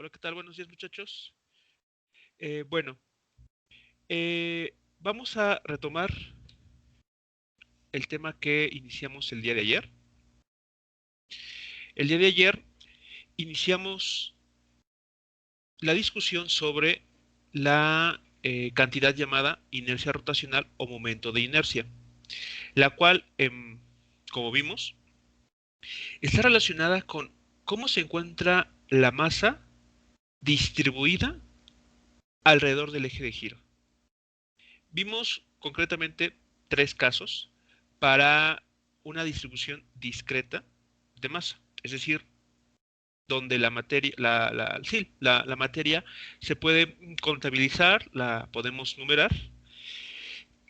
Hola, ¿qué tal? Buenos días, muchachos. Bueno, vamos a retomar el tema que iniciamos el día de ayer. El día de ayer iniciamos la discusión sobre la cantidad llamada inercia rotacional o momento de inercia, la cual, como vimos, está relacionada con cómo se encuentra la masa distribuida alrededor del eje de giro. Vimos concretamente tres casos para una distribución discreta de masa, es decir, donde la materia, la materia se puede contabilizar, la podemos numerar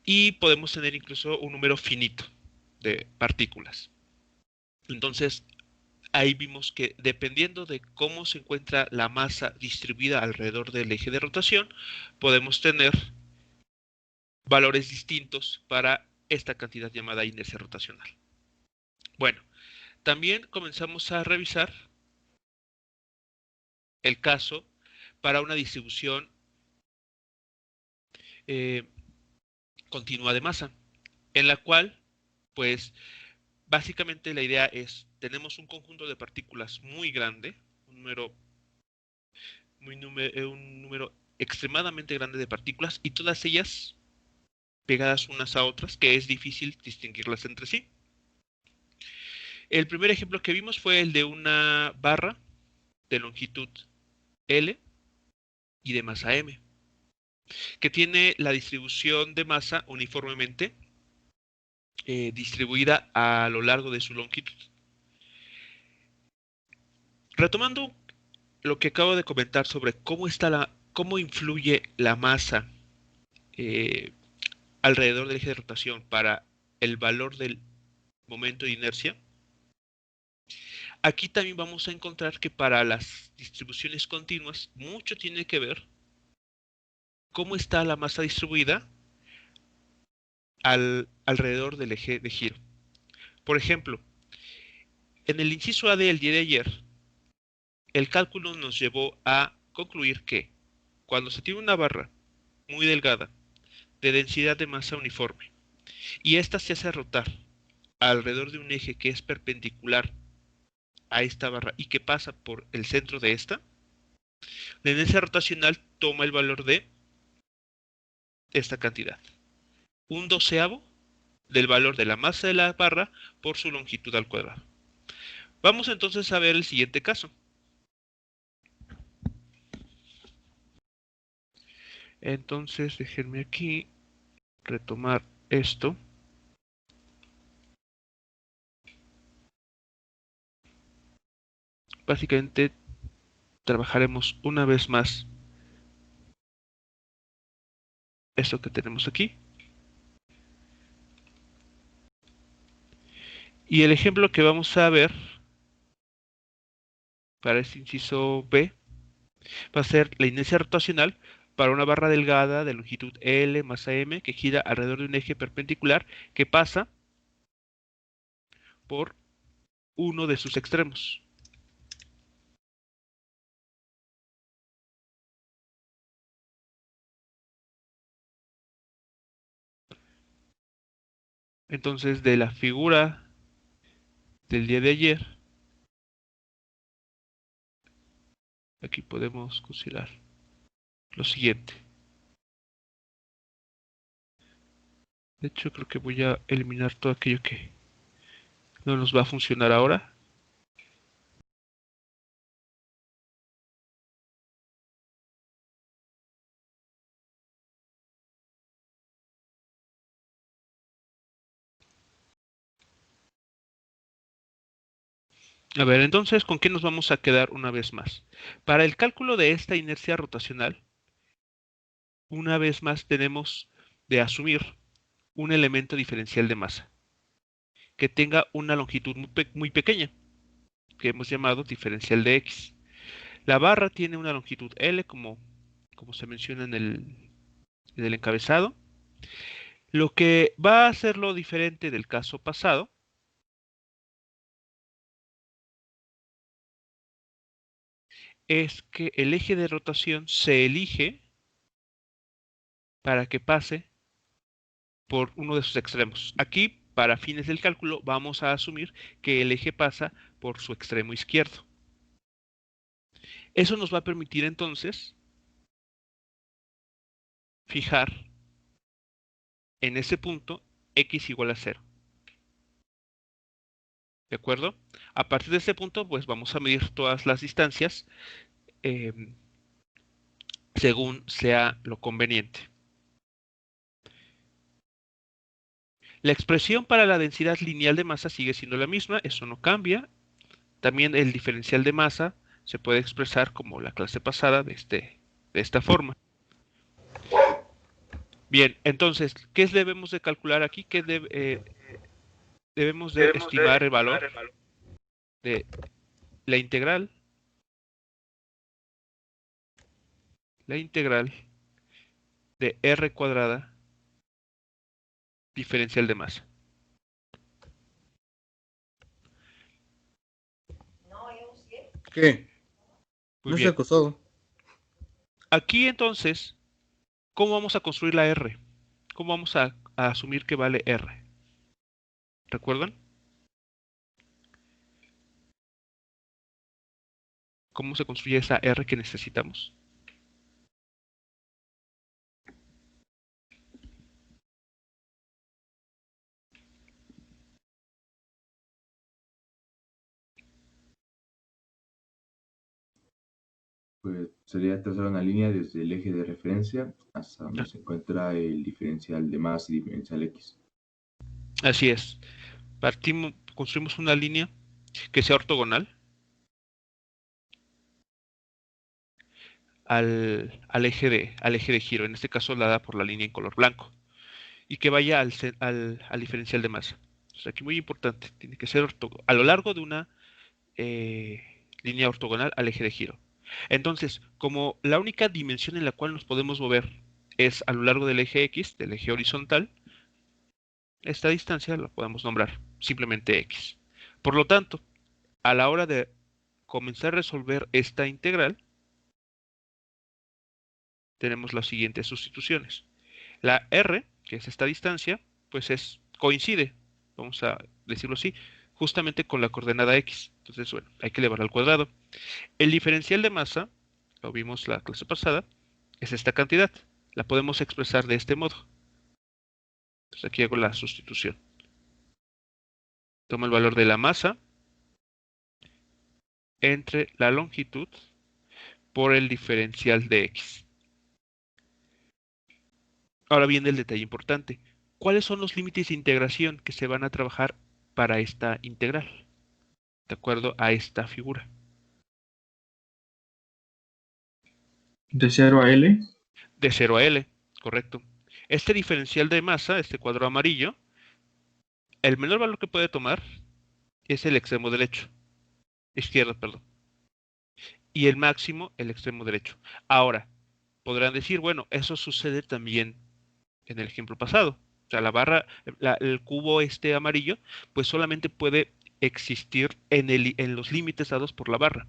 y podemos tener incluso un número finito de partículas. Entonces, ahí vimos que dependiendo de cómo se encuentra la masa distribuida alrededor del eje de rotación, podemos tener valores distintos para esta cantidad llamada inercia rotacional. Bueno, también comenzamos a revisar el caso para una distribución eh, continua de masa, en la cual, pues, básicamente la idea es, tenemos un conjunto de partículas muy grande, un número extremadamente grande de partículas, y todas ellas pegadas unas a otras, que es difícil distinguirlas entre sí. El primer ejemplo que vimos fue el de una barra de longitud L y de masa M, que tiene la distribución de masa uniformemente distribuida a lo largo de su longitud. Retomando lo que acabo de comentar sobre cómo influye la masa eh, alrededor del eje de rotación para el valor del momento de inercia, aquí también vamos a encontrar que para las distribuciones continuas mucho tiene que ver cómo está la masa distribuida alrededor del eje de giro. Por ejemplo, en el inciso A del día de ayer, el cálculo nos llevó a concluir que cuando se tiene una barra muy delgada de densidad de masa uniforme y ésta se hace rotar alrededor de un eje que es perpendicular a esta barra y que pasa por el centro de esta, la inercia rotacional toma el valor de esta cantidad, un doceavo del valor de la masa de la barra por su longitud al cuadrado. Vamos entonces a ver el siguiente caso. Entonces, déjenme aquí retomar esto. Básicamente, trabajaremos una vez más esto que tenemos aquí. Y el ejemplo que vamos a ver para este inciso B va a ser la inercia rotacional para una barra delgada de longitud L masa M que gira alrededor de un eje perpendicular que pasa por uno de sus extremos. Entonces, de la figura del día de ayer, aquí podemos considerar lo siguiente. De hecho, creo que voy a eliminar todo aquello que no nos va a funcionar ahora. A ver, entonces, ¿con qué nos vamos a quedar una vez más? Para el cálculo de esta inercia rotacional, una vez más tenemos de asumir un elemento diferencial de masa que tenga una longitud muy pequeña, que hemos llamado diferencial de X. La barra tiene una longitud L, como se menciona en el encabezado. Lo que va a hacerlo diferente del caso pasado es que el eje de rotación se elige para que pase por uno de sus extremos. Aquí, para fines del cálculo, vamos a asumir que el eje pasa por su extremo izquierdo. Eso nos va a permitir entonces fijar en ese punto x igual a 0. ¿De acuerdo? A partir de ese punto, pues vamos a medir todas las distancias eh, según sea lo conveniente. La expresión para la densidad lineal de masa sigue siendo la misma, eso no cambia. También el diferencial de masa se puede expresar como la clase pasada de esta forma. Bien, entonces, ¿qué debemos de calcular aquí? Debemos de estimar el valor de la integral de r cuadrada diferencial de masa. ¿Qué? Muy No se ha bien. acosado. Aquí entonces, ¿cómo vamos a construir la r? ¿Cómo vamos a asumir que vale r? ¿Recuerdan? ¿Cómo se construye esa r que necesitamos? Pues sería trazar una línea desde el eje de referencia hasta Ah, donde se encuentra el diferencial de masa y diferencial X. así es. Construimos una línea que sea ortogonal al eje de giro, en este caso dada por la línea en color blanco, y que vaya al diferencial de masa. O sea, aquí muy importante, tiene que ser a lo largo de una línea ortogonal al eje de giro. Entonces, como la única dimensión en la cual nos podemos mover es a lo largo del eje X, del eje horizontal, esta distancia la podemos nombrar simplemente X. Por lo tanto, a la hora de comenzar a resolver esta integral, tenemos las siguientes sustituciones. La r, que es esta distancia, pues coincide, vamos a decirlo así, justamente con la coordenada x. Entonces, bueno, hay que elevar al cuadrado. El diferencial de masa, lo vimos la clase pasada, es esta cantidad. La podemos expresar de este modo. Entonces aquí hago la sustitución. Tomo el valor de la masa entre la longitud por el diferencial de x. Ahora viene el detalle importante. ¿Cuáles son los límites de integración que se van a trabajar para esta integral? De acuerdo a esta figura. De 0 a L. De 0 a L, correcto. Este diferencial de masa, este cuadro amarillo, el menor valor que puede tomar es el extremo derecho. Izquierdo, perdón. Y el máximo, el extremo derecho. Ahora, podrán decir, bueno, eso sucede también en el ejemplo pasado. O sea, la barra, el cubo este amarillo, pues solamente puede existir en los límites dados por la barra.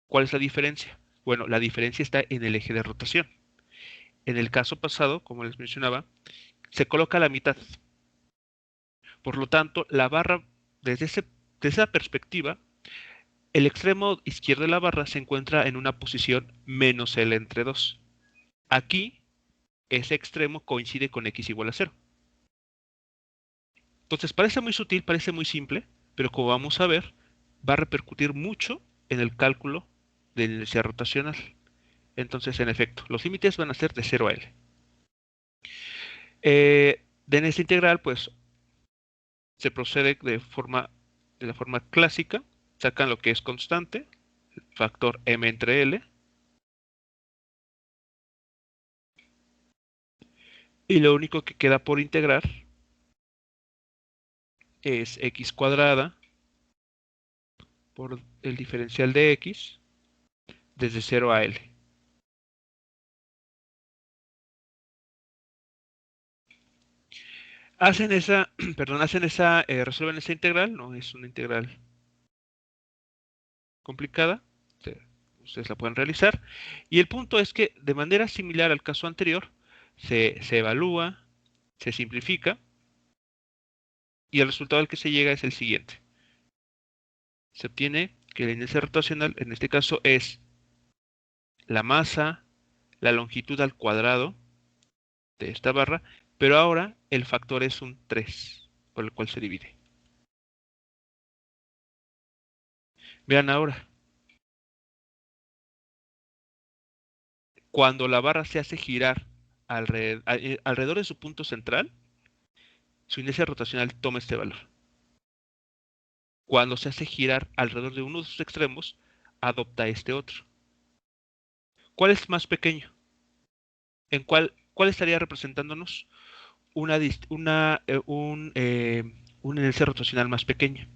¿Cuál es la diferencia? Bueno, la diferencia está en el eje de rotación. En el caso pasado, como les mencionaba, se coloca a la mitad. Por lo tanto, la barra, desde esa perspectiva, el extremo izquierdo de la barra se encuentra en una posición menos L entre 2. Aquí, ese extremo coincide con x igual a 0. Entonces, parece muy sutil, parece muy simple, pero como vamos a ver, va a repercutir mucho en el cálculo de la inercia rotacional. Entonces, en efecto, los límites van a ser de 0 a L. En esta integral, pues, se procede de la forma clásica, sacan lo que es constante, el factor m entre L, y lo único que queda por integrar es x cuadrada por el diferencial de x desde 0 a L. Resuelven esa integral, no es una integral complicada. ustedes la pueden realizar. Y el punto es que de manera similar al caso anterior, se evalúa, se simplifica y el resultado al que se llega es el siguiente. Se obtiene que la inercia rotacional en este caso es la masa, la longitud al cuadrado de esta barra, pero ahora el factor es un 3, por el cual se divide. Vean ahora, cuando la barra se hace girar alrededor de su punto central, su inercia rotacional toma este valor. Cuando se hace girar alrededor de uno de sus extremos, adopta este otro. ¿Cuál es más pequeño? ¿Cuál estaría representándonos una inercia rotacional más pequeña?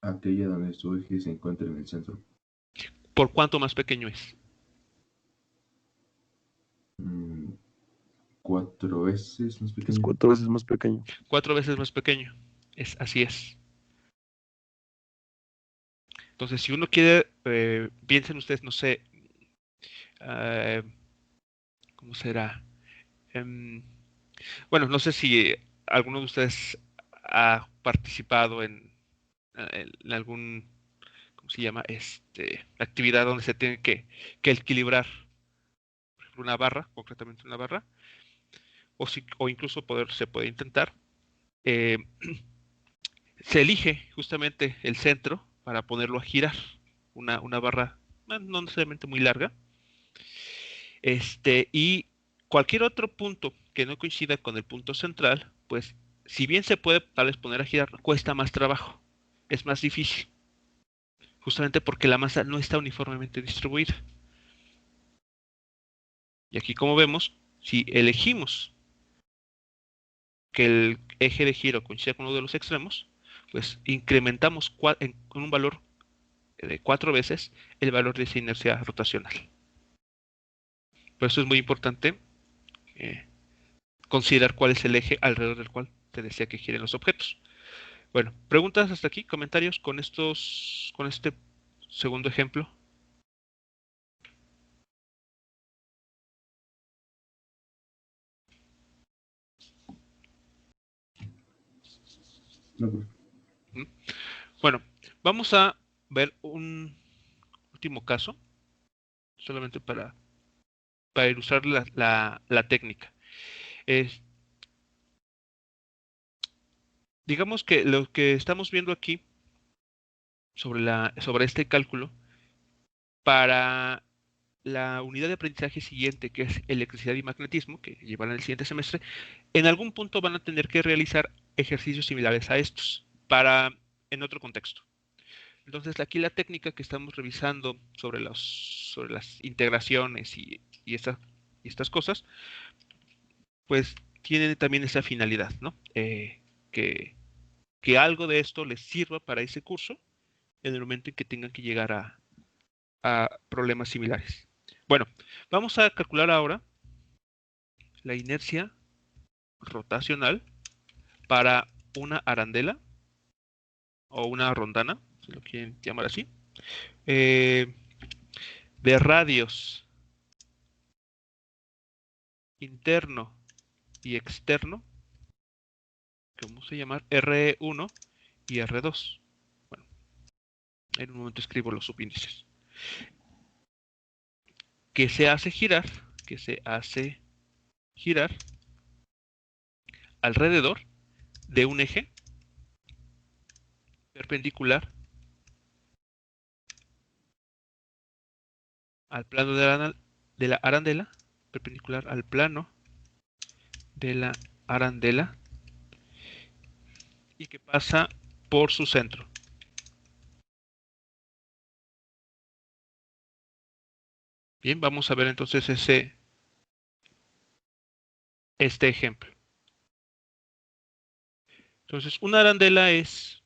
Aquella donde su eje se encuentra en el centro. ¿Por cuánto más pequeño es? 4 veces más Es pequeño. 4 veces más pequeño. 4 veces más pequeño. Así es. Entonces, si uno quiere, piensen ustedes, no sé, ¿cómo será? Bueno, no sé si alguno de ustedes ha participado en algún, ¿cómo se llama? Actividad donde se tiene que equilibrar por ejemplo, una barra, concretamente una barra, o incluso se puede intentar. eh, Se elige justamente el centro para ponerlo a girar, una barra no necesariamente muy larga, y cualquier otro punto que no coincida con el punto central, pues si bien se puede tal vez poner a girar, cuesta más trabajo, es más difícil, justamente porque la masa no está uniformemente distribuida. Y aquí como vemos, si elegimos que el eje de giro coincida con uno de los extremos, pues incrementamos con un valor de 4 veces el valor de esa inercia rotacional. Por eso es muy importante eh, considerar cuál es el eje alrededor del cual se desea que giren los objetos. Bueno, preguntas hasta aquí, comentarios con este segundo ejemplo. No, pues. ¿Mm? Bueno, vamos a ver un último caso, solamente para ilustrar la técnica. Digamos que lo que estamos viendo aquí sobre este cálculo, para la unidad de aprendizaje siguiente, que es electricidad y magnetismo, que llevarán el siguiente semestre, en algún punto van a tener que realizar ejercicios similares a estos, en otro contexto. Entonces, aquí la técnica que estamos revisando sobre las integraciones y estas cosas, pues tienen también esa finalidad, ¿no? Que, que algo de esto les sirva para ese curso en el momento en que tengan que llegar a problemas similares. Bueno, vamos a calcular ahora la inercia rotacional para una arandela o una rondana, si lo quieren llamar así, eh, de radios interno y externo, que vamos a llamar R1 y R2. Bueno, en un momento escribo los subíndices. Que se hace girar alrededor de un eje perpendicular al plano de la arandela, perpendicular al plano de la arandela y que pasa por su centro. Bien, vamos a ver entonces este ejemplo. Entonces, una arandela es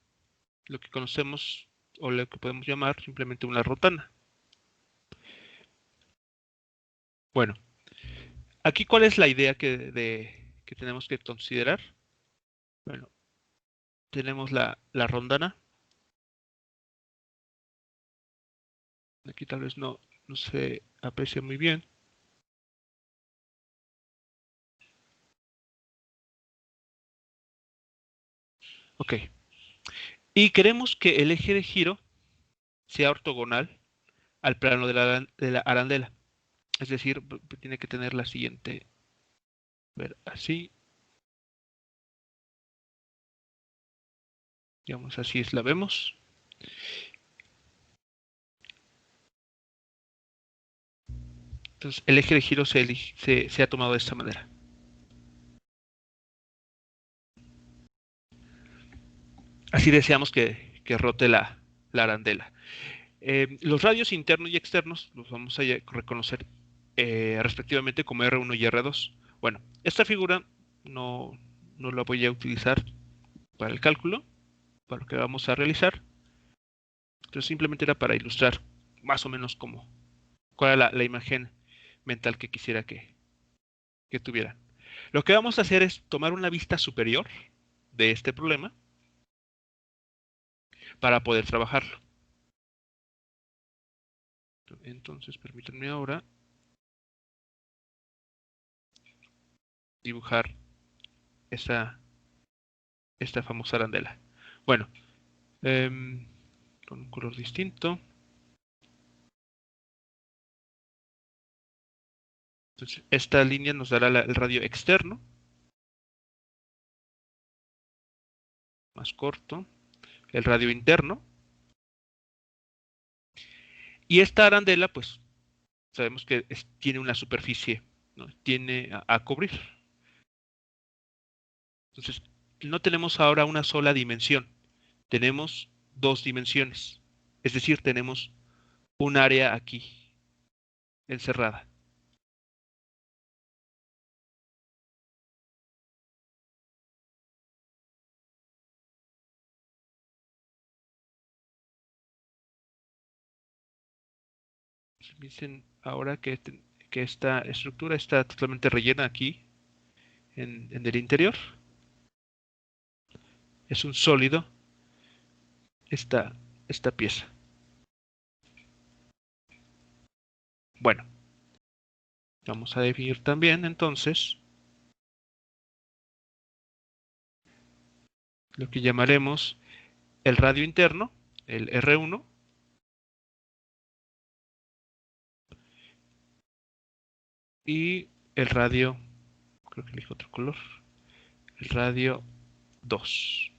lo que conocemos o lo que podemos llamar simplemente una rotana. Bueno, aquí cuál es la idea que tenemos que considerar. Bueno, tenemos la rondana. Aquí tal vez no se aprecia muy bien. Ok. Y queremos que el eje de giro sea ortogonal al plano de la arandela. Es decir, tiene que tener la siguiente. Ver, así. Digamos, así es, la vemos. Entonces, el eje de giro se ha tomado de esta manera. Así deseamos que rote la arandela. Los radios internos y externos los vamos a reconocer respectivamente como R1 y R2. Bueno, esta figura no la voy a utilizar para el cálculo, para lo que vamos a realizar. Entonces simplemente era para ilustrar más o menos cuál era la imagen mental que quisiera que tuviera. Lo que vamos a hacer es tomar una vista superior de este problema para poder trabajarlo. Entonces, permítanme ahora dibujar esta famosa arandela. Bueno, con un color distinto. Entonces, esta línea nos dará el radio externo, más corto, el radio interno. Y esta arandela, pues, sabemos que tiene una superficie, ¿no? Tiene a cubrir. Entonces, no tenemos ahora una sola dimensión, tenemos dos dimensiones. Es decir, tenemos un área aquí, encerrada. Dicen ahora que esta estructura está totalmente rellena aquí, en el interior. Es un sólido esta pieza. Bueno, vamos a definir también entonces lo que llamaremos el radio interno, el R1, y el radio, creo que elijo otro color, el radio 2.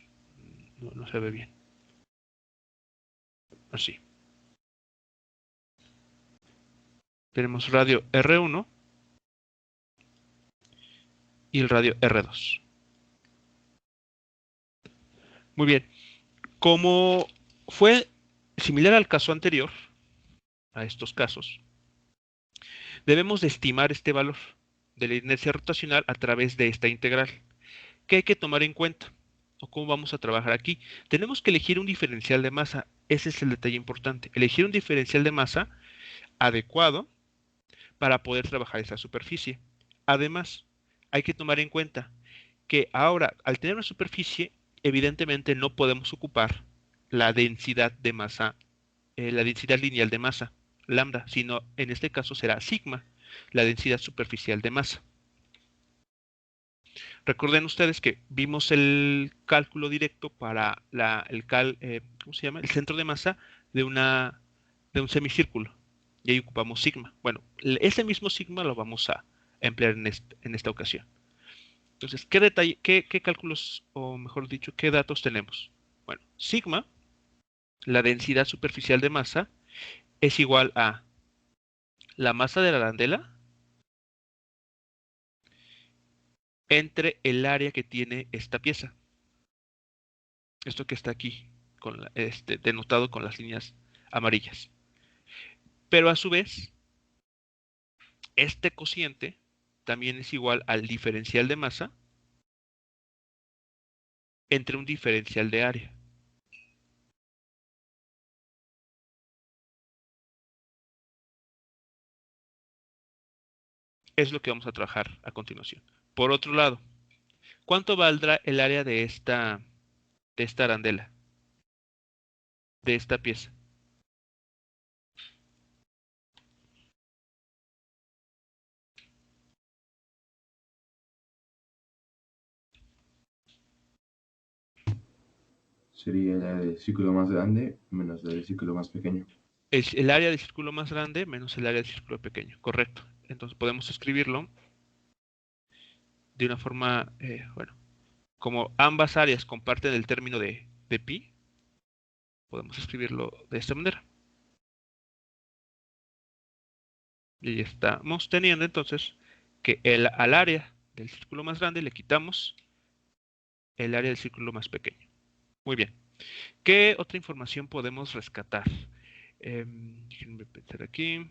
No se ve bien. Así. Tenemos radio R1 y el radio R2. Muy bien. Como fue similar al caso anterior, a estos casos, debemos de estimar este valor de la inercia rotacional a través de esta integral. ¿Qué hay que tomar en cuenta? ¿O cómo vamos a trabajar aquí? Tenemos que elegir un diferencial de masa. Ese es el detalle importante. Elegir un diferencial de masa adecuado para poder trabajar esa superficie. Además, hay que tomar en cuenta que ahora, al tener una superficie, evidentemente no podemos ocupar la densidad de masa, la densidad lineal de masa, lambda, sino en este caso será sigma, la densidad superficial de masa. Recuerden ustedes que vimos el cálculo directo para ¿cómo se llama? El centro de masa de de un semicírculo. Y ahí ocupamos sigma. Bueno, ese mismo sigma lo vamos a emplear en esta ocasión. Entonces, qué cálculos, o mejor dicho, qué datos tenemos? Bueno, sigma, la densidad superficial de masa, es igual a la masa de la arandela entre el área que tiene esta pieza. Esto que está aquí, denotado con las líneas amarillas. Pero a su vez, este cociente también es igual al diferencial de masa entre un diferencial de área. Es lo que vamos a trabajar a continuación. Por otro lado, ¿Cuánto valdrá el área de esta arandela, de esta pieza? Sería el área del círculo más grande menos el del círculo más pequeño. El área del círculo más grande menos el área del círculo pequeño, correcto. Entonces podemos escribirlo de una forma, bueno, como ambas áreas comparten el término de pi, podemos escribirlo de esta manera. Y estamos teniendo entonces que al área del círculo más grande le quitamos el área del círculo más pequeño. Muy bien. ¿Qué otra información podemos rescatar? Déjenme pensar aquí.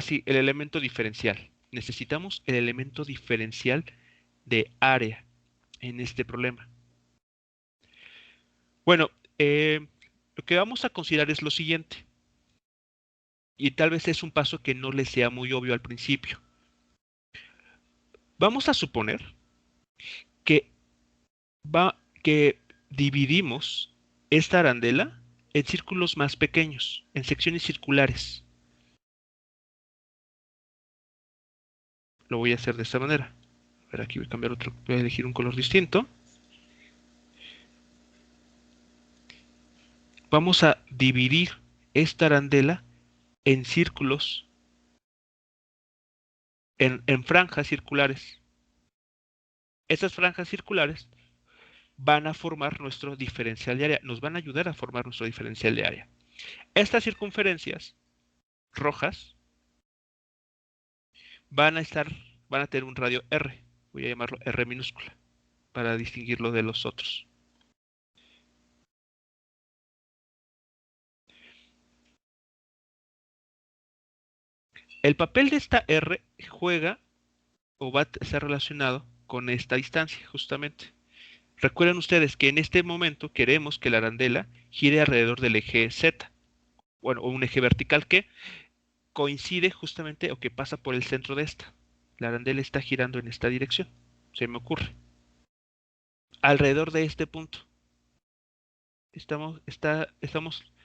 Sí, el elemento diferencial. Necesitamos el elemento diferencial de área en este problema. Bueno, lo que vamos a considerar es lo siguiente. Y tal vez es un paso que no les sea muy obvio al principio. Vamos a suponer que, que dividimos esta arandela en círculos más pequeños, en secciones circulares. Lo voy a hacer de esta manera. A ver, aquí voy a cambiar otro, voy a elegir un color distinto. Vamos a dividir esta arandela en círculos, en franjas circulares. Esas franjas circulares van a formar nuestro diferencial de área, nos van a ayudar a formar nuestro diferencial de área. Estas circunferencias rojas van a tener un radio R, voy a llamarlo R minúscula, para distinguirlo de los otros. El papel de esta R juega o va a ser relacionado con esta distancia, justamente. Recuerden ustedes que en este momento queremos que la arandela gire alrededor del eje Z, bueno, o un eje vertical que coincide justamente o que pasa por el centro de esta. La arandela está girando en esta dirección, se me ocurre. Alrededor de este punto.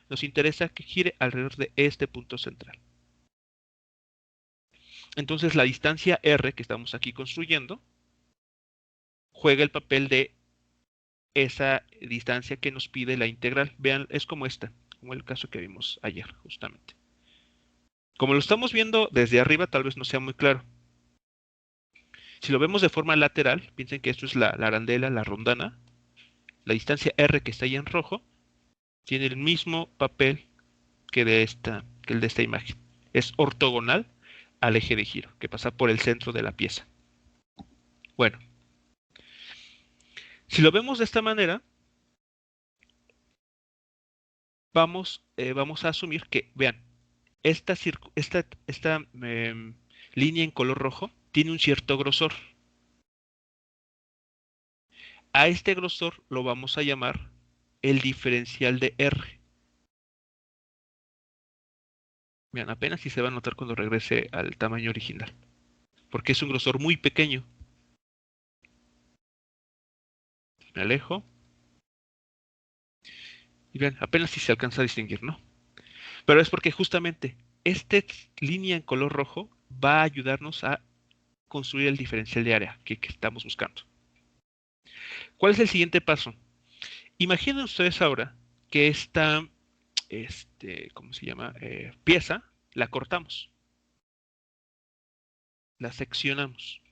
Nos interesa que gire alrededor de este punto central. Entonces la distancia R que estamos aquí construyendo juega el papel de esa distancia que nos pide la integral. Vean, es como esta, como el caso que vimos ayer, justamente. Como lo estamos viendo desde arriba, tal vez no sea muy claro. Si lo vemos de forma lateral, piensen que esto es la arandela, la rondana. La distancia R que está ahí en rojo tiene el mismo papel que el de esta imagen. Es ortogonal al eje de giro, que pasa por el centro de la pieza. Bueno, si lo vemos de esta manera, vamos a asumir que, vean, esta línea en color rojo tiene un cierto grosor. A este grosor lo vamos a llamar el diferencial de R. Vean, apenas si se va a notar cuando regrese al tamaño original, porque es un grosor muy pequeño. Me alejo. Y vean, apenas si se alcanza a distinguir, ¿no? Pero es porque justamente esta línea en color rojo va a ayudarnos a construir el diferencial de área que estamos buscando. ¿Cuál es el siguiente paso? Imaginen ustedes ahora que esta, ¿cómo se llama? Pieza, la cortamos, la seccionamos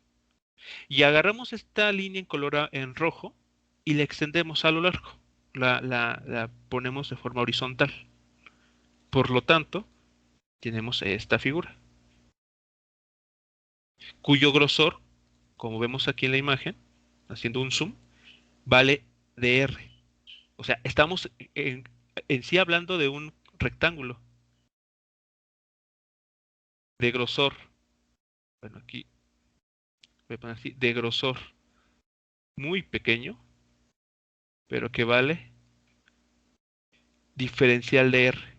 y agarramos esta línea en color en rojo y la extendemos a lo largo. La ponemos de forma horizontal. Por lo tanto, tenemos esta figura, cuyo grosor, como vemos aquí en la imagen, haciendo un zoom, vale de R. O sea, estamos en sí hablando de un rectángulo de grosor. Bueno, aquí voy a poner así, de grosor muy pequeño, pero que vale diferencial de R.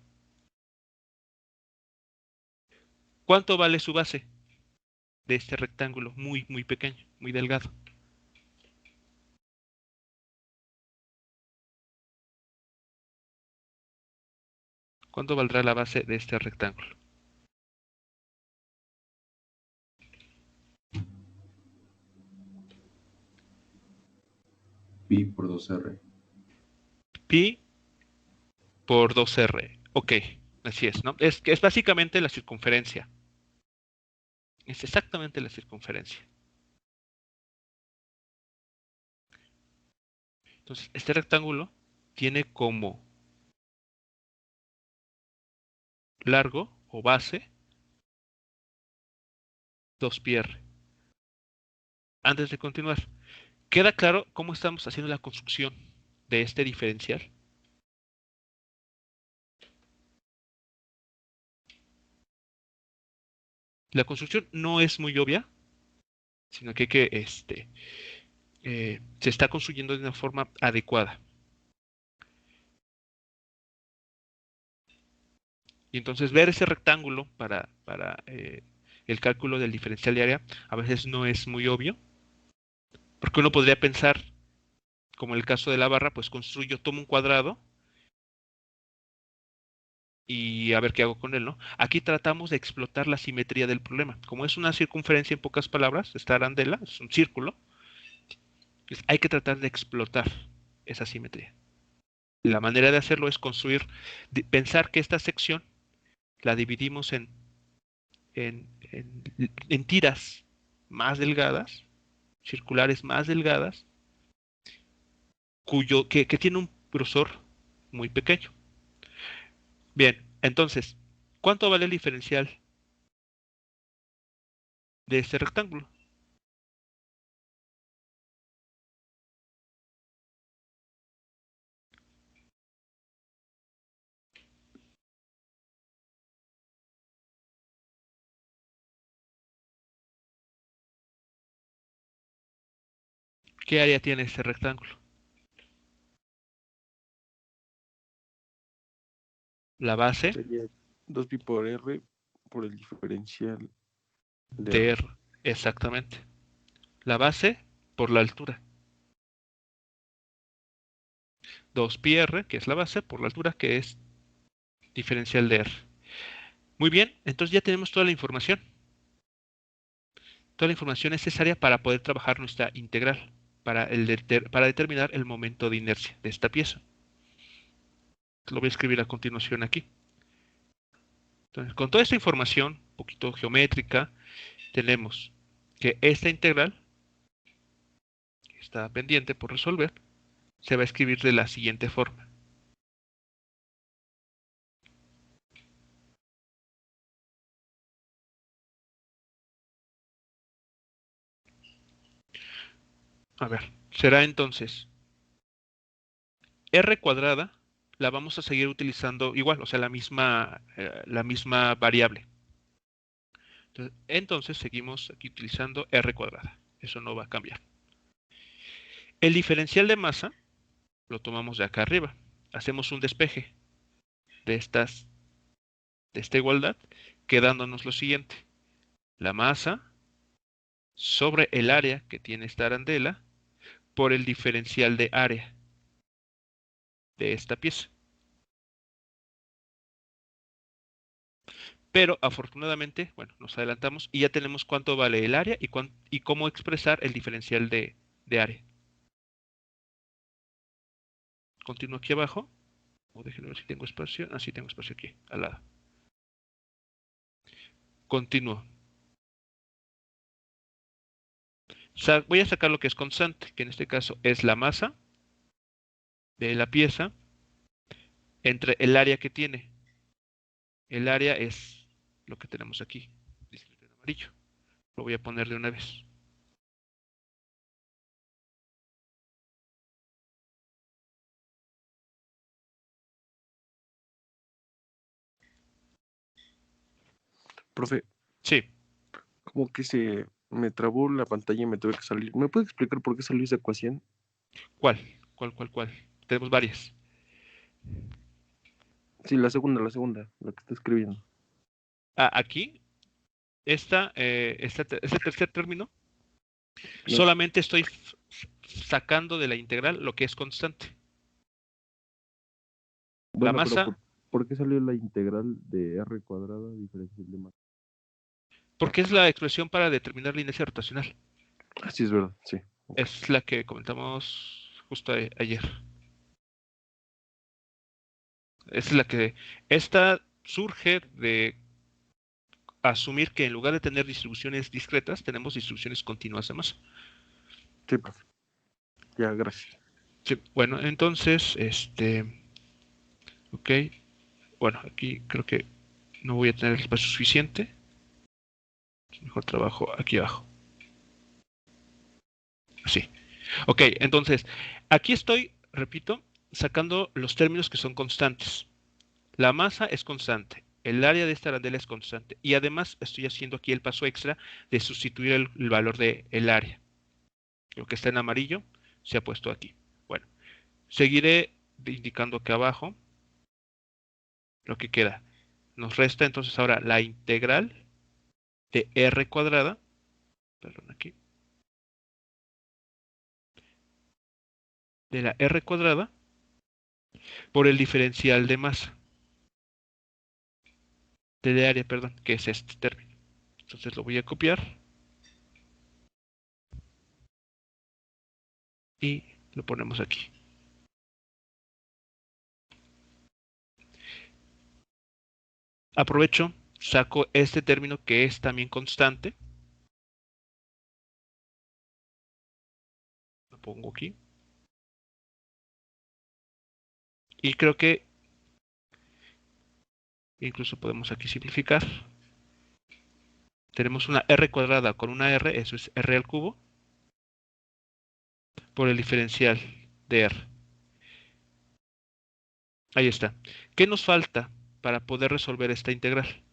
¿Cuánto vale su base? de este rectángulo muy, muy pequeño, muy delgado. ¿Cuánto valdrá la base de este rectángulo? Pi por 2R. Pi por 2R. Ok, así es, ¿no? Es básicamente la circunferencia. Es exactamente la circunferencia. Entonces, este rectángulo tiene como largo o base 2πr. Antes de continuar, ¿queda claro cómo estamos haciendo la construcción de este diferencial? La construcción no es muy obvia, sino que se está construyendo de una forma adecuada. Y entonces ver ese rectángulo para el cálculo del diferencial de área a veces no es muy obvio, porque uno podría pensar, como en el caso de la barra, pues construyo, tomo un cuadrado y a ver qué hago con él, ¿no? Aquí tratamos de explotar la simetría del problema. Como es una circunferencia, en pocas palabras, esta arandela es un círculo, pues hay que tratar de explotar esa simetría. La manera de hacerlo es construir, pensar que esta sección la dividimos en tiras más delgadas, circulares más delgadas, que tiene un grosor muy pequeño. Bien, entonces, ¿cuánto vale el diferencial de este rectángulo? ¿Qué área tiene este rectángulo? La base Sería 2pi por R por el diferencial de de R. R, exactamente. La base por la altura. 2πr, que es la base, por la altura, que es diferencial de R. Muy bien, entonces ya tenemos toda la información. Toda la información necesaria para poder trabajar nuestra integral, para determinar el momento de inercia de esta pieza. Lo voy a escribir a continuación aquí. Entonces, con toda esta información, un poquito geométrica, tenemos que esta integral, que está pendiente por resolver, se va a escribir de la siguiente forma. A ver, será entonces r cuadrada, la vamos a seguir utilizando igual, o sea, la misma variable. Entonces seguimos aquí utilizando r cuadrada. Eso no va a cambiar. El diferencial de masa lo tomamos de acá arriba. Hacemos un despeje de esta igualdad, quedándonos lo siguiente. La masa sobre el área que tiene esta arandela por el diferencial de área de esta pieza. Pero afortunadamente, bueno, nos adelantamos y ya tenemos cuánto vale el área y cómo expresar el diferencial de área. Continúo aquí abajo. O déjenme ver si tengo espacio. Ah, sí tengo espacio aquí, al lado. Continúo. Voy a sacar lo que es constante, que en este caso es la masa de la pieza entre el área que tiene. El área es lo que tenemos aquí, descrito en amarillo. Lo voy a poner de una vez. Profe, Sí. como que se me trabó la pantalla y me tuve que salir. ¿Me puede explicar por qué salió esa ecuación? ¿Cuál? ¿Cuál? Tenemos varias. Sí, la segunda, la que está escribiendo. Ah, aquí este tercer término, No. solamente estoy sacando de la integral lo que es constante. Bueno, pero masa, ¿por qué salió la integral de r cuadrada diferencial de masa? porque es la expresión para determinar la inercia rotacional. Sí, es verdad, sí. Es la que comentamos justo ayer. Es la que... Esta surge de asumir que en lugar de tener distribuciones discretas, tenemos distribuciones continuas de masa. Sí, profe. Ya, gracias. Sí, bueno, entonces, ok. Bueno, aquí creo que no voy a tener el espacio suficiente. Mejor trabajo aquí abajo. Así. Ok, entonces, aquí estoy, repito, sacando los términos que son constantes. La masa es constante, el área de esta arandela es constante y además estoy haciendo aquí el paso extra de sustituir el valor del área. Lo que está en amarillo se ha puesto aquí. Bueno, seguiré indicando acá abajo lo que queda. Nos resta entonces ahora la integral de r cuadrada, perdón aquí, de la r cuadrada por el diferencial de masa, de área, perdón, que es este término. Entonces lo voy a copiar y lo ponemos aquí. Aprovecho, saco este término que es también constante. Lo pongo aquí. Y creo que incluso podemos aquí simplificar. Tenemos una r cuadrada con una r, eso es r al cubo, por el diferencial de r. Ahí está. ¿Qué nos falta para poder resolver esta integral?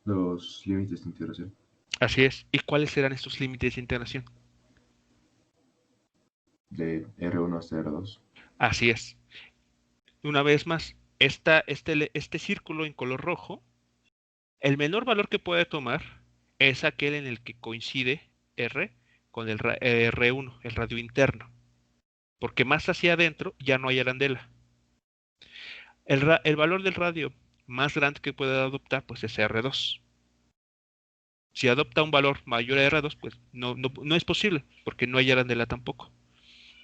Los límites de integración. Así es. ¿Y cuáles serán estos límites de integración? De R1 hasta R2. Así es. Una vez más, este círculo en color rojo, el menor valor que puede tomar es aquel en el que coincide R con el R1, el radio interno. Porque más hacia adentro ya no hay arandela. El valor del radio más grande que puede adoptar pues es R2. Si adopta un valor mayor a R2, pues no es posible, porque no hay arandela tampoco.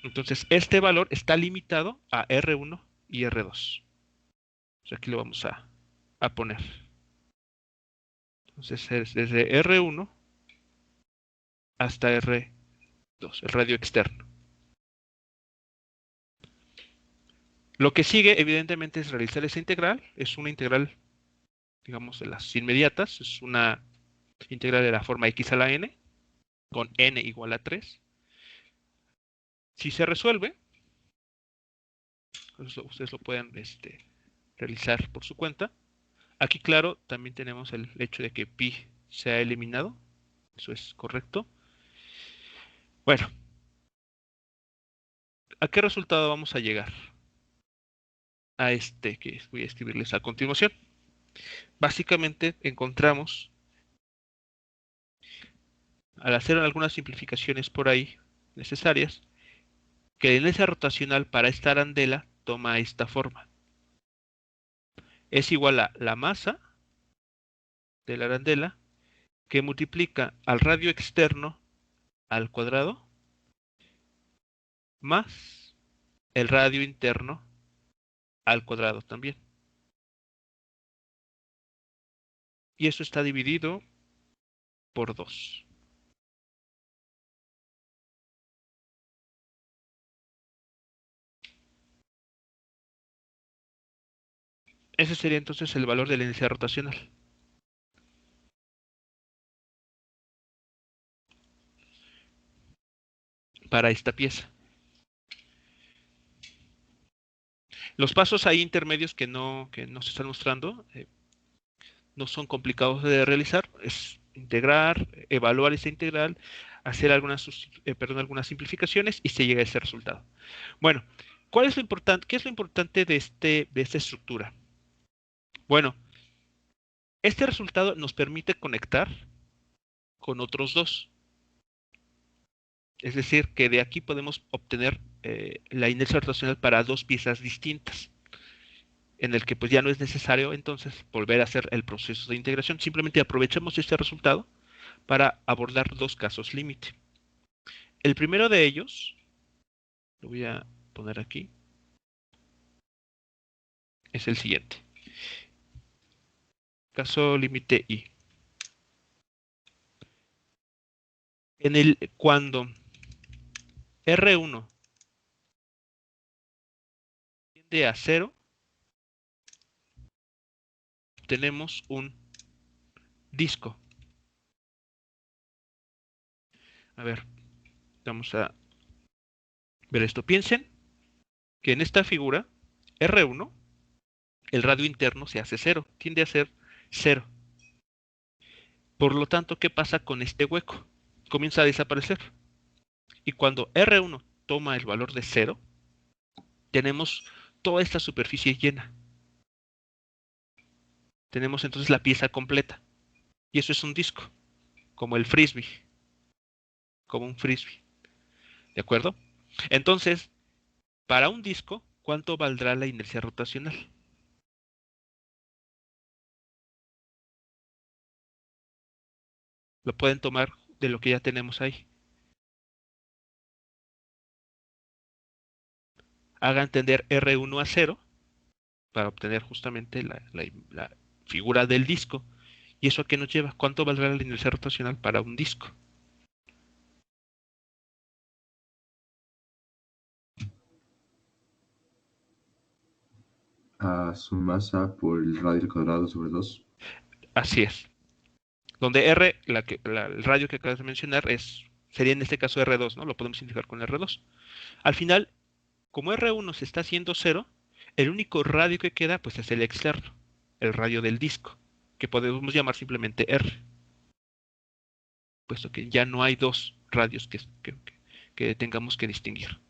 Entonces, este valor está limitado a R1 y R2. Entonces, aquí lo vamos a poner. Entonces, es desde R1 hasta R2, el radio externo. Lo que sigue, evidentemente, es realizar esa integral. Es una integral, digamos, de las inmediatas. Es una integral de la forma x a la n, con n igual a 3. Si se resuelve, ustedes lo pueden realizar por su cuenta. Aquí, claro, también tenemos el hecho de que pi se ha eliminado. Eso es correcto. Bueno, ¿a qué resultado vamos a llegar? A este que voy a escribirles a continuación. Básicamente encontramos, al hacer algunas simplificaciones por ahí necesarias, que la inercia rotacional para esta arandela toma esta forma. Es igual a la masa de la arandela que multiplica al radio externo al cuadrado más el radio interno al cuadrado también. Y eso está dividido por 2. Ese sería entonces el valor de la inercia rotacional. Para esta pieza. Los pasos ahí intermedios que no se están mostrando no son complicados de realizar. Es integrar, evaluar esa integral, hacer algunas simplificaciones y se llega a ese resultado. Bueno, ¿Cuál es lo importante? ¿Qué es lo importante de esta estructura? Bueno, este resultado nos permite conectar con otros dos. Es decir, que de aquí podemos obtener la inercia rotacional para dos piezas distintas, en el que pues ya no es necesario entonces volver a hacer el proceso de integración. Simplemente aprovechamos este resultado para abordar dos casos límite. El primero de ellos, lo voy a poner aquí, es el siguiente. Caso límite I. Cuando R1 tiende a 0, tenemos un disco. A ver, vamos a ver esto. Piensen que en esta figura, R1, el radio interno se hace 0, tiende a ser 0. Por lo tanto, ¿qué pasa con este hueco? Comienza a desaparecer. Y cuando R1 toma el valor de 0, tenemos toda esta superficie llena. Tenemos entonces la pieza completa. Y eso es un disco, como el frisbee, como un frisbee. ¿De acuerdo? Entonces, para un disco, ¿cuánto valdrá la inercia rotacional? Lo pueden tomar de lo que ya tenemos ahí. Haga entender R1 a 0 para obtener justamente la figura del disco. ¿Y eso a qué nos lleva? ¿Cuánto valdrá la inercia rotacional para un disco? A su masa por el radio al cuadrado sobre 2. Así es. Donde R, el radio que acabas de mencionar, sería en este caso R2, ¿no? Lo podemos indicar con R2. Al final, como R1 se está haciendo 0, el único radio que queda pues es el externo, el radio del disco, que podemos llamar simplemente R, puesto que ya no hay dos radios que tengamos que distinguir.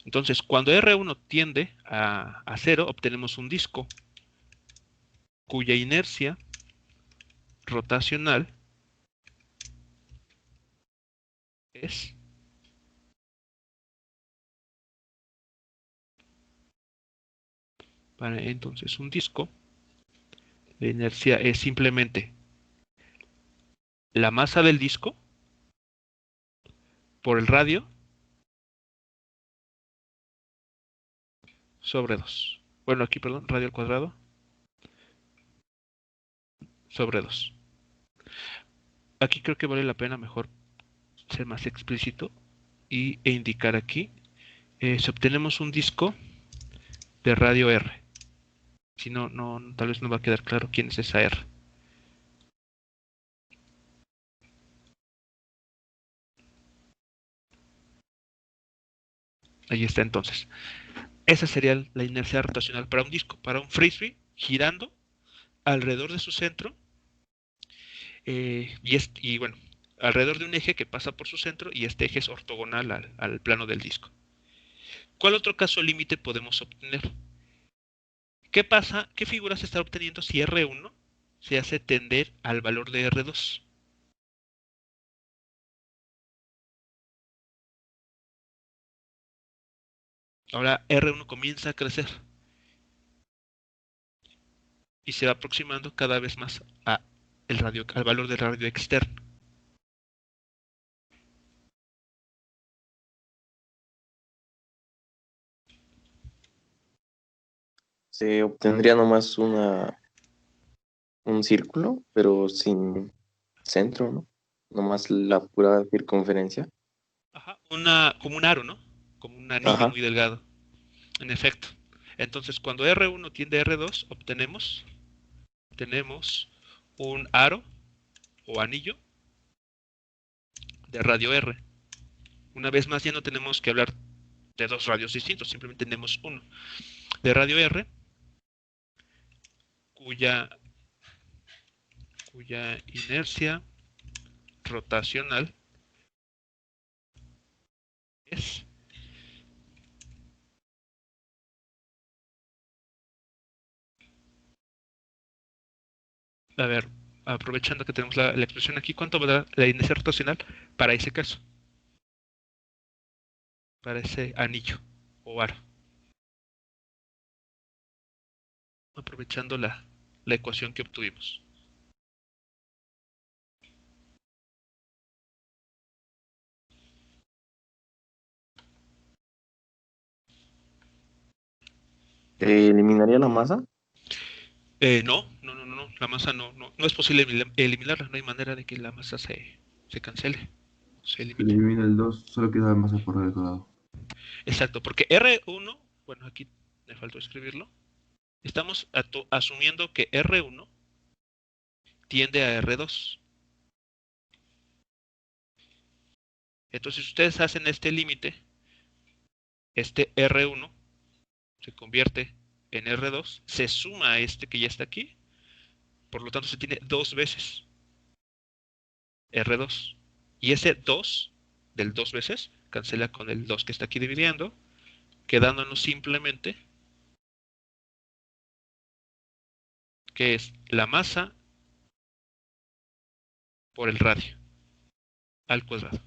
Entonces, cuando R1 tiende a 0, obtenemos un disco cuya inercia rotacional es para entonces un disco, la inercia es simplemente la masa del disco por el radio sobre 2. Bueno, aquí, perdón, radio al cuadrado sobre 2. Aquí creo que vale la pena mejor ser más explícito e indicar aquí si obtenemos un disco de radio R. Si no, tal vez no va a quedar claro quién es esa R. Ahí está entonces. Esa sería la inercia rotacional para un disco, para un frisbee girando alrededor de su centro y bueno, alrededor de un eje que pasa por su centro y este eje es ortogonal al plano del disco. ¿Cuál otro caso límite podemos obtener? ¿Qué pasa? ¿Qué figura se está obteniendo si R1 se hace tender al valor de R2? Ahora R1 comienza a crecer y se va aproximando cada vez más al valor del radio externo. Se obtendría nomás un círculo, pero sin centro, ¿no? Nomás la pura circunferencia. Ajá, como un aro, ¿no? Como un anillo Ajá. muy delgado. En efecto. Entonces, cuando R1 tiende a R2, tenemos un aro o anillo de radio R. Una vez más, ya no tenemos que hablar de dos radios distintos, simplemente tenemos uno de radio R, cuya inercia rotacional es A ver, aprovechando que tenemos la expresión aquí, ¿cuánto valdrá la inercia rotacional para ese caso? Para ese anillo o aro. Aprovechando la ecuación que obtuvimos. ¿Eliminaría la masa? No. La masa no es posible eliminarla. No hay manera de que la masa se cancele, se Se elimine. elimina el 2, solo queda masa por el cuadrado. Exacto, porque R1, bueno, aquí me faltó escribirlo. Estamos asumiendo que R1 tiende a R2. Entonces, si ustedes hacen este límite, este R1 se convierte en R2, se suma a este que ya está aquí, por lo tanto se tiene dos veces R2. Y ese 2 del dos veces cancela con el 2 que está aquí dividiendo, quedándonos simplemente que es la masa por el radio al cuadrado.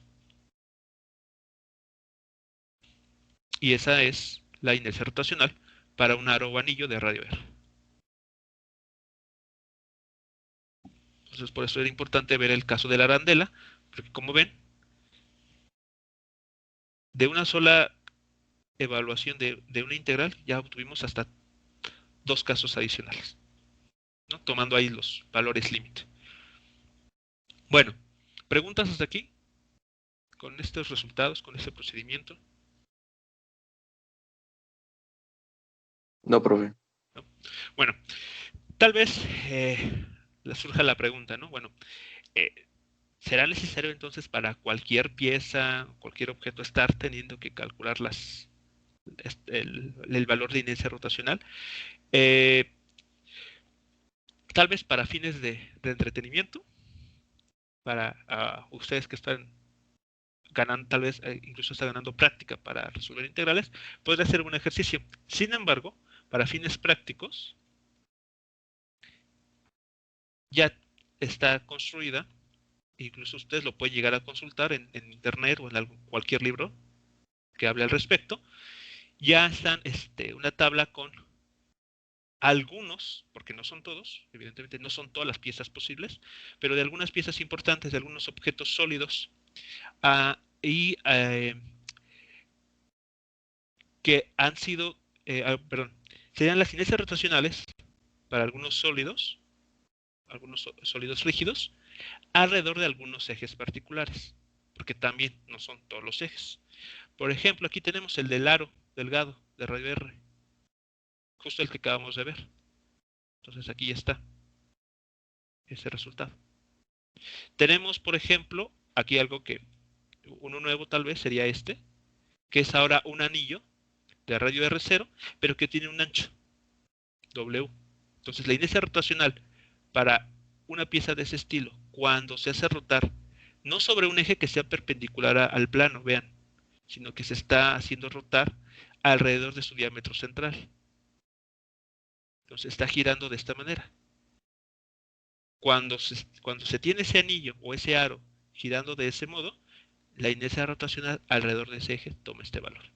Y esa es la inercia rotacional para un aro o anillo de radio R. Entonces, por eso era importante ver el caso de la arandela, porque como ven, de una sola evaluación de una integral ya obtuvimos hasta dos casos adicionales, ¿no? Tomando ahí los valores límite. Bueno, ¿preguntas hasta aquí? Con estos resultados, con este procedimiento. No, profe. ¿No? Bueno, tal vez le surja la pregunta, ¿no? Bueno, eh, ¿será necesario entonces para cualquier pieza, cualquier objeto, estar teniendo que calcular el valor de inercia rotacional? Eh, Tal vez para fines de entretenimiento, para ustedes que están ganando, tal vez incluso están ganando práctica para resolver integrales, podría ser un ejercicio. Sin embargo, para fines prácticos, ya está construida, incluso ustedes lo pueden llegar a consultar en internet o en cualquier libro que hable al respecto. Ya están una tabla con algunos, porque no son todos, evidentemente no son todas las piezas posibles, pero de algunas piezas importantes, de algunos objetos sólidos, y que han sido, perdón, serían las inercias rotacionales para algunos sólidos rígidos, alrededor de algunos ejes particulares, porque también no son todos los ejes. Por ejemplo, aquí tenemos el del aro delgado de radio R, justo el que acabamos de ver. Entonces aquí ya está ese resultado. Tenemos, por ejemplo, aquí algo que, uno nuevo tal vez sería este, que es ahora un anillo de radio R0, pero que tiene un ancho W. Entonces la inercia rotacional para una pieza de ese estilo, cuando se hace rotar, no sobre un eje que sea perpendicular al plano, vean, sino que se está haciendo rotar alrededor de su diámetro central. Entonces está girando de esta manera. Cuando se tiene ese anillo o ese aro girando de ese modo, la inercia rotacional alrededor de ese eje toma este valor.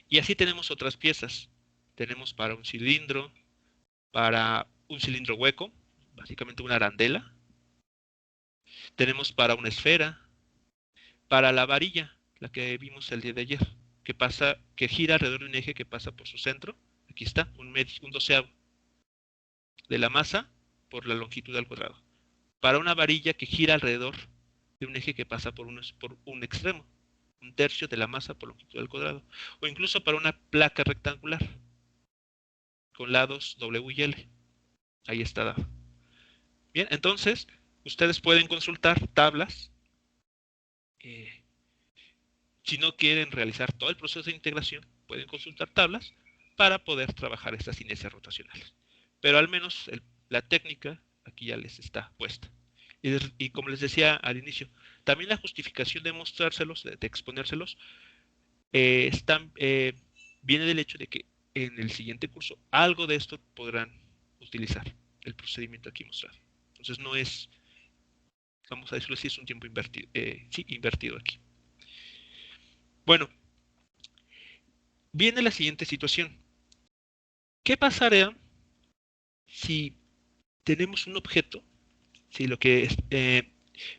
Y así tenemos otras piezas. Tenemos para un cilindro hueco, básicamente una arandela. Tenemos para una esfera, para la varilla, la que vimos el día de ayer, que gira alrededor de un eje que pasa por su centro. Aquí está, un doceavo de la masa por la longitud al cuadrado. Para una varilla que gira alrededor de un eje que pasa por un extremo, un tercio de la masa por longitud al cuadrado. O incluso para una placa rectangular con lados W y L. Ahí está dado. Bien, entonces ustedes pueden consultar tablas. Si no quieren realizar todo el proceso de integración, pueden consultar tablas para poder trabajar estas inercias rotacionales. Pero al menos la técnica aquí ya les está puesta. Y como les decía al inicio, también la justificación de mostrárselos, de exponérselos, viene del hecho de que en el siguiente curso algo de esto podrán utilizar. el procedimiento aquí mostrado. Entonces no es, vamos a decirlo así, es un tiempo invertido, sí, invertido aquí. Bueno, viene la siguiente situación. ¿Qué pasaría si tenemos un objeto? Si lo que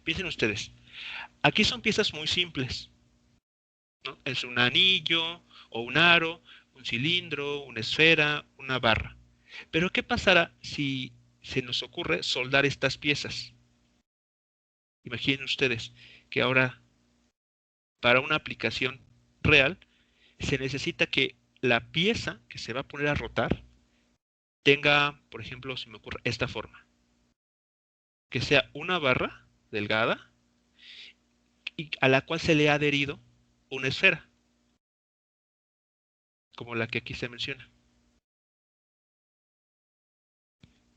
piensen ustedes, aquí son piezas muy simples, ¿no? Es un anillo o un aro, un cilindro, una esfera, una barra. Pero ¿qué pasará si se nos ocurre soldar estas piezas? Imaginen ustedes que ahora para una aplicación real se necesita que la pieza que se va a poner a rotar tenga, por ejemplo, se me ocurre esta forma, que sea una barra delgada y a la cual se le ha adherido una esfera, como la que aquí se menciona.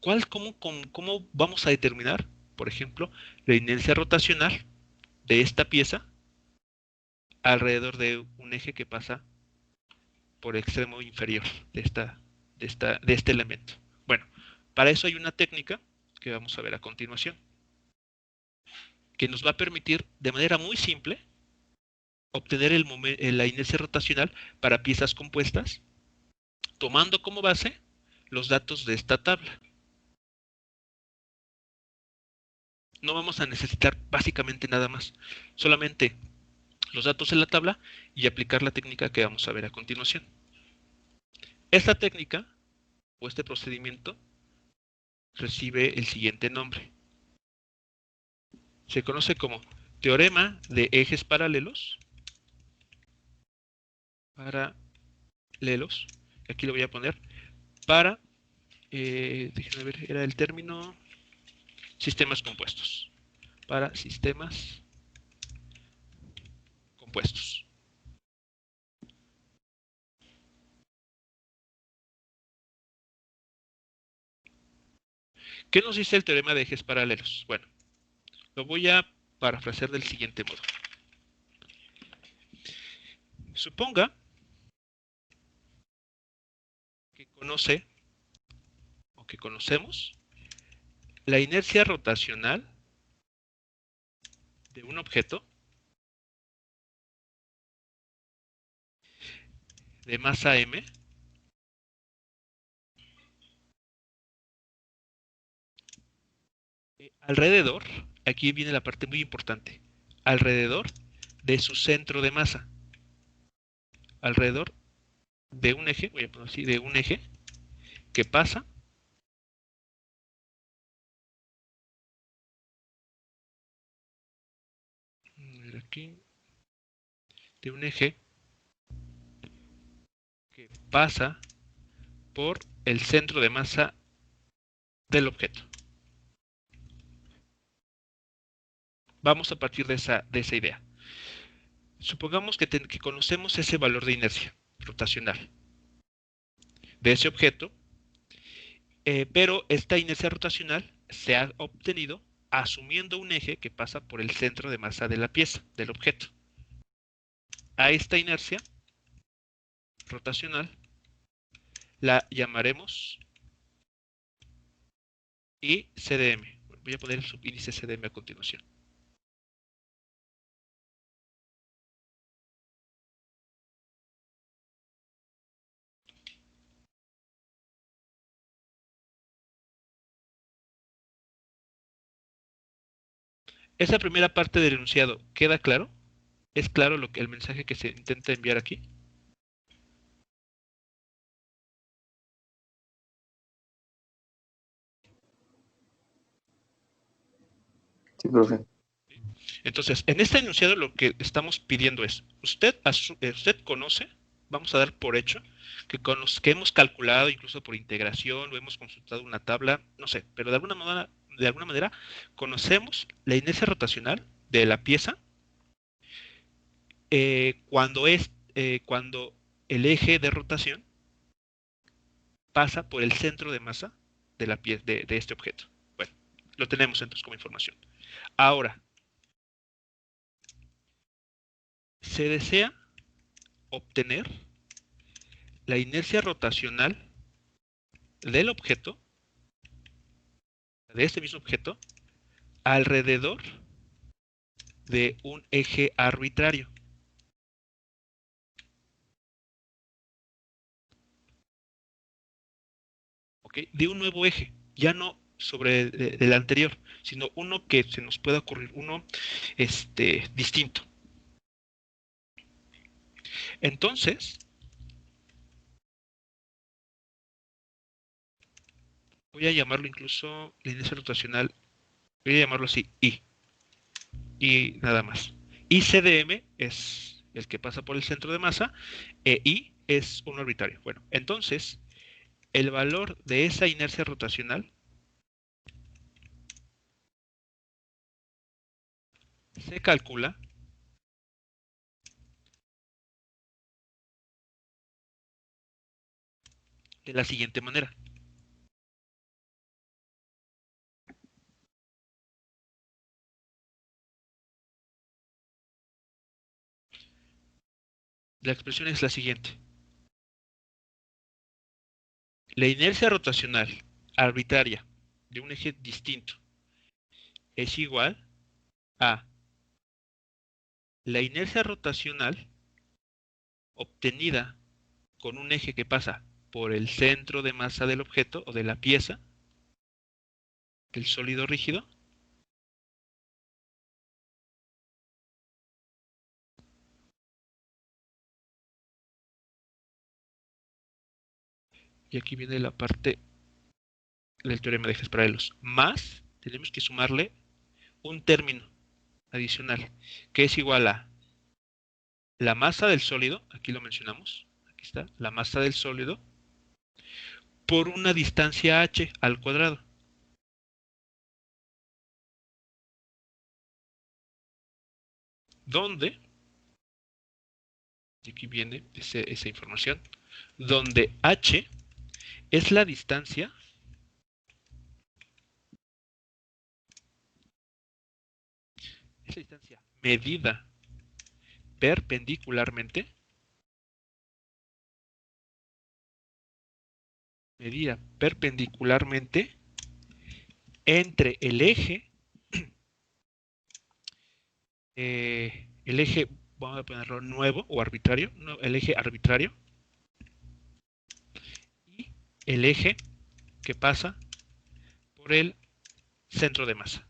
¿Cómo vamos a determinar, por ejemplo, la inercia rotacional de esta pieza alrededor de un eje que pasa por el extremo inferior de este elemento? Bueno, para eso hay una técnica que vamos a ver a continuación, que nos va a permitir de manera muy simple obtener la inercia rotacional para piezas compuestas, tomando como base los datos de esta tabla. No vamos a necesitar básicamente nada más, solamente los datos en la tabla y aplicar la técnica que vamos a ver a continuación. Esta técnica o este procedimiento recibe el siguiente nombre. Se conoce como teorema de ejes paralelos. Aquí lo voy a poner para, déjenme ver, era el término sistemas compuestos. Para sistemas compuestos. ¿Qué nos dice el teorema de ejes paralelos? Bueno, lo voy a parafrasear del siguiente modo. Suponga que conoce o que conocemos la inercia rotacional de un objeto de masa m alrededor, aquí viene la parte muy importante, alrededor de su centro de masa, alrededor de un eje, voy a poner así, de un eje que pasa aquí, de un eje que pasa por el centro de masa del objeto. Vamos a partir de esa idea. Supongamos que conocemos ese valor de inercia rotacional de ese objeto, pero esta inercia rotacional se ha obtenido asumiendo un eje que pasa por el centro de masa de la pieza, del objeto. A esta inercia rotacional la llamaremos ICDM. Voy a poner el subíndice CDM a continuación. Esa primera parte del enunciado, ¿queda claro? ¿Es claro el mensaje que se intenta enviar aquí? Sí, profe. Entonces, en este enunciado lo que estamos pidiendo es, usted conoce, vamos a dar por hecho, que hemos calculado incluso por integración o hemos consultado una tabla, no sé, pero de alguna manera conocemos la inercia rotacional de la pieza cuando el eje de rotación pasa por el centro de masa de la pieza de este objeto. Bueno, lo tenemos entonces como información. Ahora, se desea obtener la inercia rotacional del objeto de este mismo objeto alrededor de un eje arbitrario. ¿Ok? De un nuevo eje, ya no sobre el anterior, sino uno que se nos pueda ocurrir, uno distinto. Entonces, voy a llamarlo incluso la inercia rotacional, voy a llamarlo así, I. Y nada más. ICDM es el que pasa por el centro de masa, e I es un arbitrario. Bueno, entonces, el valor de esa inercia rotacional se calcula de la siguiente manera. La expresión es la siguiente. La inercia rotacional arbitraria de un eje distinto es igual a la inercia rotacional obtenida con un eje que pasa por el centro de masa del objeto o de la pieza, del sólido rígido, y aquí viene la parte del teorema de ejes paralelos, más tenemos que sumarle un término adicional, que es igual a la masa del sólido, aquí lo mencionamos, aquí está, la masa del sólido, por una distancia h al cuadrado. Donde, y aquí viene esa información, donde h es la distancia medida perpendicularmente, entre el eje, vamos a ponerlo nuevo o arbitrario, no, el eje arbitrario, y el eje que pasa por el centro de masa.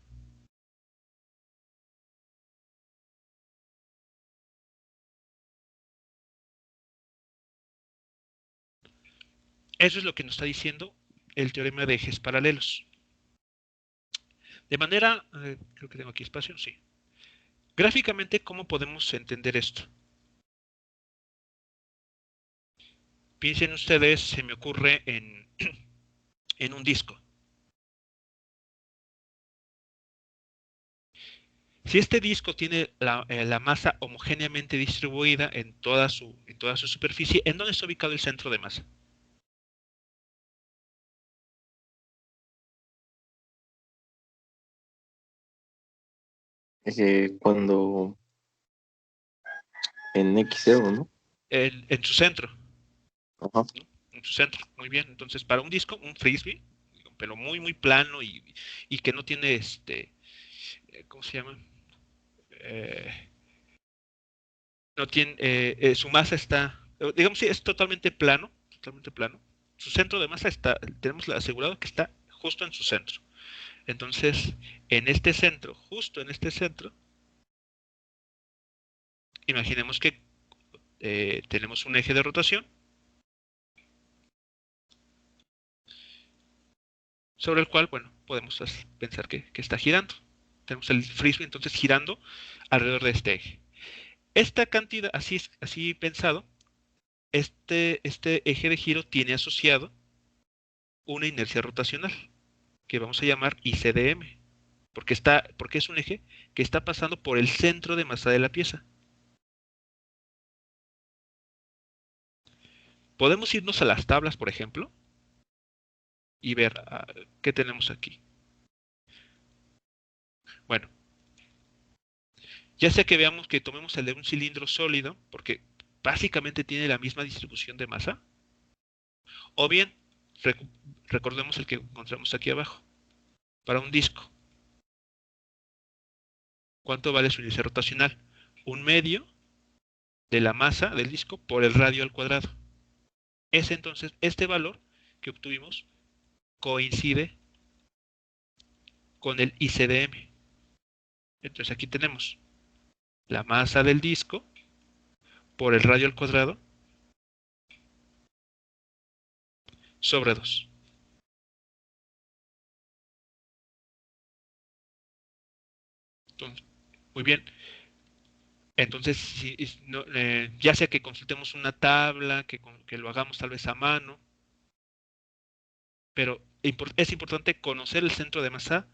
Eso es lo que nos está diciendo el teorema de ejes paralelos. De manera, creo que tengo aquí espacio, sí. Gráficamente, ¿cómo podemos entender esto? Piensen ustedes, se me ocurre en un disco. Si este disco tiene la masa homogéneamente distribuida en toda su superficie, ¿en dónde está ubicado el centro de masa? Cuando en X0, ¿no? En su centro. Ajá. ¿No? En su centro. Muy bien. Entonces, para un disco, un frisbee, pero muy, muy plano y que no tiene ¿cómo se llama? No tiene, su masa está, digamos, sí, es totalmente plano, totalmente plano. Su centro de masa está, tenemos asegurado que está justo en su centro. Entonces, en este centro, justo en este centro, imaginemos que tenemos un eje de rotación sobre el cual, bueno, podemos pensar que está girando. Tenemos el frisbee entonces girando alrededor de este eje. Esta cantidad, así pensado, este eje de giro tiene asociado una inercia rotacional que vamos a llamar ICDM, porque es un eje que está pasando por el centro de masa de la pieza. Podemos irnos a las tablas, por ejemplo, y ver qué tenemos aquí. Bueno, ya sea que veamos que tomemos el de un cilindro sólido, porque básicamente tiene la misma distribución de masa, o bien recordemos el que encontramos aquí abajo, para un disco. ¿Cuánto vale su inercia rotacional? 1/2 de la masa del disco por el radio al cuadrado. Es entonces este valor que obtuvimos coincide con el ICDM. Entonces aquí tenemos la masa del disco por el radio al cuadrado sobre 2. Entonces, muy bien. Entonces, si, no, ya sea que consultemos una tabla, que lo hagamos tal vez a mano, pero es importante conocer el centro de masa,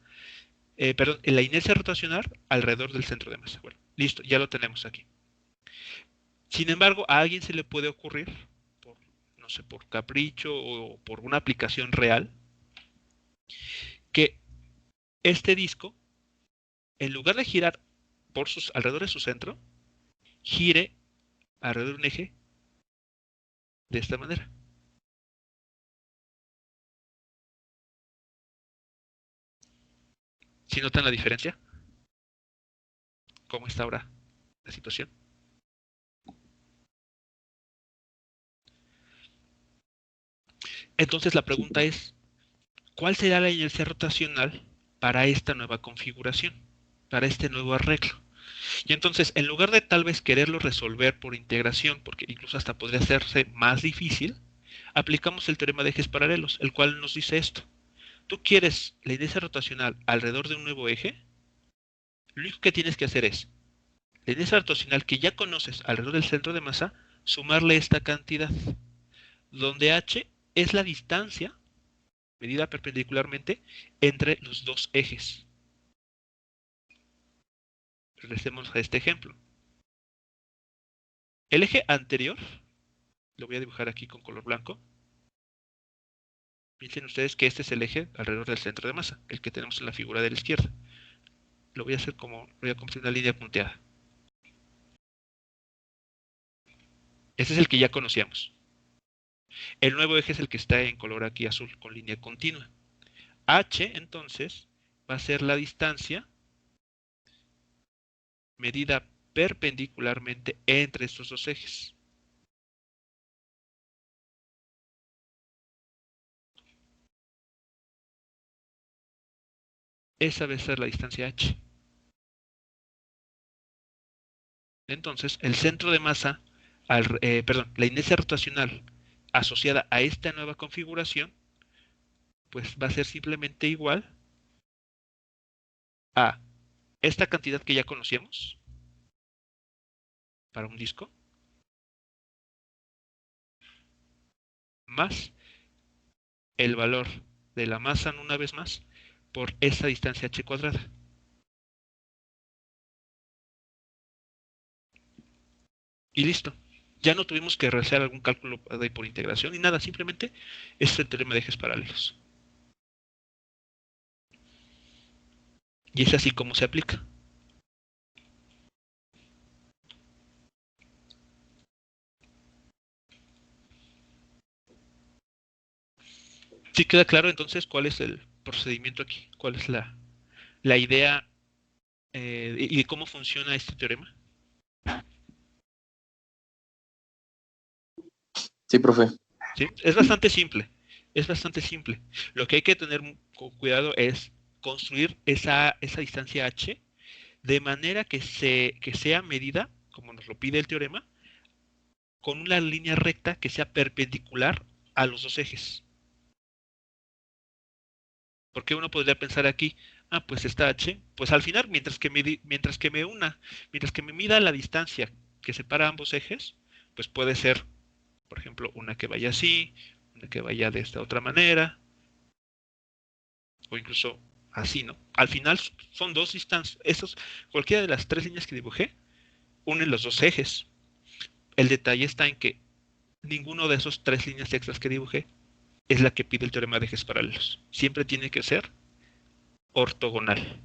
perdón, la inercia rotacional alrededor del centro de masa. Bueno, listo, ya lo tenemos aquí. Sin embargo, a alguien se le puede ocurrir, por, no sé, por capricho o por una aplicación real, que este disco, en lugar de girar alrededor de su centro, gire alrededor de un eje de esta manera. ¿Sí notan la diferencia? ¿Cómo está ahora la situación? Entonces la pregunta es, ¿cuál será la inercia rotacional para esta nueva configuración, para este nuevo arreglo? Y entonces, en lugar de tal vez quererlo resolver por integración, porque incluso hasta podría hacerse más difícil, aplicamos el teorema de ejes paralelos, el cual nos dice esto. Tú quieres la inercia rotacional alrededor de un nuevo eje, lo único que tienes que hacer es la inercia rotacional que ya conoces alrededor del centro de masa, sumarle esta cantidad, donde h es la distancia medida perpendicularmente entre los dos ejes. Regresemos a este ejemplo. El eje anterior, lo voy a dibujar aquí con color blanco. Piensen ustedes que este es el eje alrededor del centro de masa, el que tenemos en la figura de la izquierda. Lo voy a hacer voy a construir una línea punteada. Este es el que ya conocíamos. El nuevo eje es el que está en color aquí azul, con línea continua. H, entonces, va a ser la distancia medida perpendicularmente entre estos dos ejes. Esa va a ser la distancia h. Entonces, el centro de masa, perdón, la inercia rotacional asociada a esta nueva configuración, pues va a ser simplemente igual a esta cantidad que ya conocíamos para un disco, más el valor de la masa una vez más por esta distancia h cuadrada. Y listo. Ya no tuvimos que realizar algún cálculo por integración ni nada, simplemente es el teorema de ejes paralelos. Y es así como se aplica. ¿Sí queda claro entonces cuál es el procedimiento aquí? ¿Cuál es la idea y cómo funciona este teorema? Sí, profe. ¿Sí? Es bastante simple. Es bastante simple. Lo que hay que tener cuidado es construir esa distancia h de manera que sea medida, como nos lo pide el teorema, con una línea recta que sea perpendicular a los dos ejes. Porque uno podría pensar aquí, pues esta h, pues al final, mientras que me mida la distancia que separa ambos ejes, pues puede ser, por ejemplo, una que vaya así, una que vaya de esta otra manera, o incluso así, ¿no? Al final son dos distancias. Cualquiera de las tres líneas que dibujé unen los dos ejes. El detalle está en que ninguno de esos tres líneas extras que dibujé es la que pide el teorema de ejes paralelos. Siempre tiene que ser ortogonal